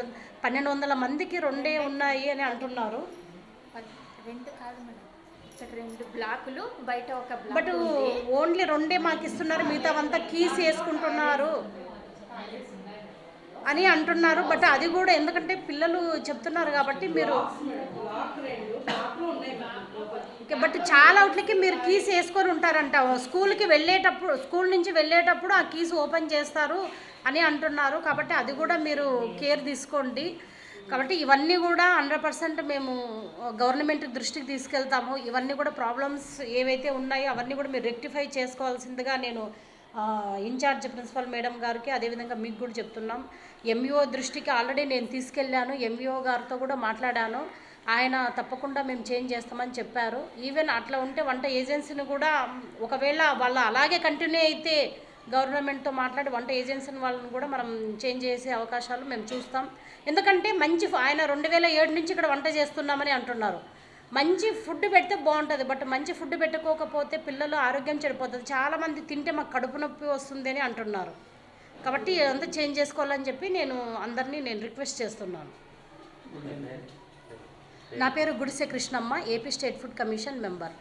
1200 మందికి 2 ఉన్నాయి అని అంటున్నారు. 2 కాదు మేడం, 2 బ్లాకులు బయట ఒక బ్లాక్, బట్ ఓన్లీ 2 మాకు ఇస్తున్నారు, మిగతావంతా కీస్ వేసుకుంటున్నారు అని అంటున్నారు. బట్ అది కూడా ఎందుకంటే పిల్లలు చెప్తున్నారు కాబట్టి మీరు బట్ చాలా అవుట్లకి మీరు కీస్ వేసుకొని ఉంటారంట. స్కూల్ నుంచి వెళ్ళేటప్పుడు ఆ కీస్ ఓపెన్ చేస్తారు అని అంటున్నారు. కాబట్టి అది కూడా మీరు కేర్ తీసుకోండి. కాబట్టి ఇవన్నీ కూడా 100% మేము గవర్నమెంట్ దృష్టికి తీసుకెళ్తాము. ఇవన్నీ కూడా ప్రాబ్లమ్స్ ఏవైతే ఉన్నాయో అవన్నీ కూడా మీరు రెక్టిఫై చేసుకోవాల్సిందిగా నేను ఇన్ఛార్జ్ ప్రిన్సిపల్ మేడం గారికి అదేవిధంగా మీకు కూడా చెప్తున్నాం. ఎంఈఓ దృష్టికి ఆల్రెడీ నేను తీసుకెళ్ళాను, ఎంఈఓ గారితో కూడా మాట్లాడాను. ఆయన తప్పకుండా మేము చేంజ్ చేస్తామని చెప్పారు. ఈవెన్ అట్లా ఉంటే వంట ఏజెన్సీని కూడా ఒకవేళ వాళ్ళు అలాగే కంటిన్యూ అయితే గవర్నమెంట్తో మాట్లాడి వంట ఏజెన్సీని వాళ్ళని కూడా మనం చేంజ్ చేసే అవకాశాలు మేము చూస్తాం. ఎందుకంటే ఆయన 2007 నుంచి ఇక్కడ వంట చేస్తున్నామని అంటున్నారు. మంచి ఫుడ్ పెడితే బాగుంటుంది, బట్ మంచి ఫుడ్ పెట్టుకోకపోతే పిల్లలు ఆరోగ్యం చెడిపోతుంది. చాలామంది తింటే మాకు కడుపు నొప్పి వస్తుంది అని అంటున్నారు. కాబట్టి అంతా చేంజ్ చేసుకోవాలని చెప్పి అందరినీ రిక్వెస్ట్ చేస్తున్నాను. నా పేరు గుడిసె Krishnamma, AP state food commission member.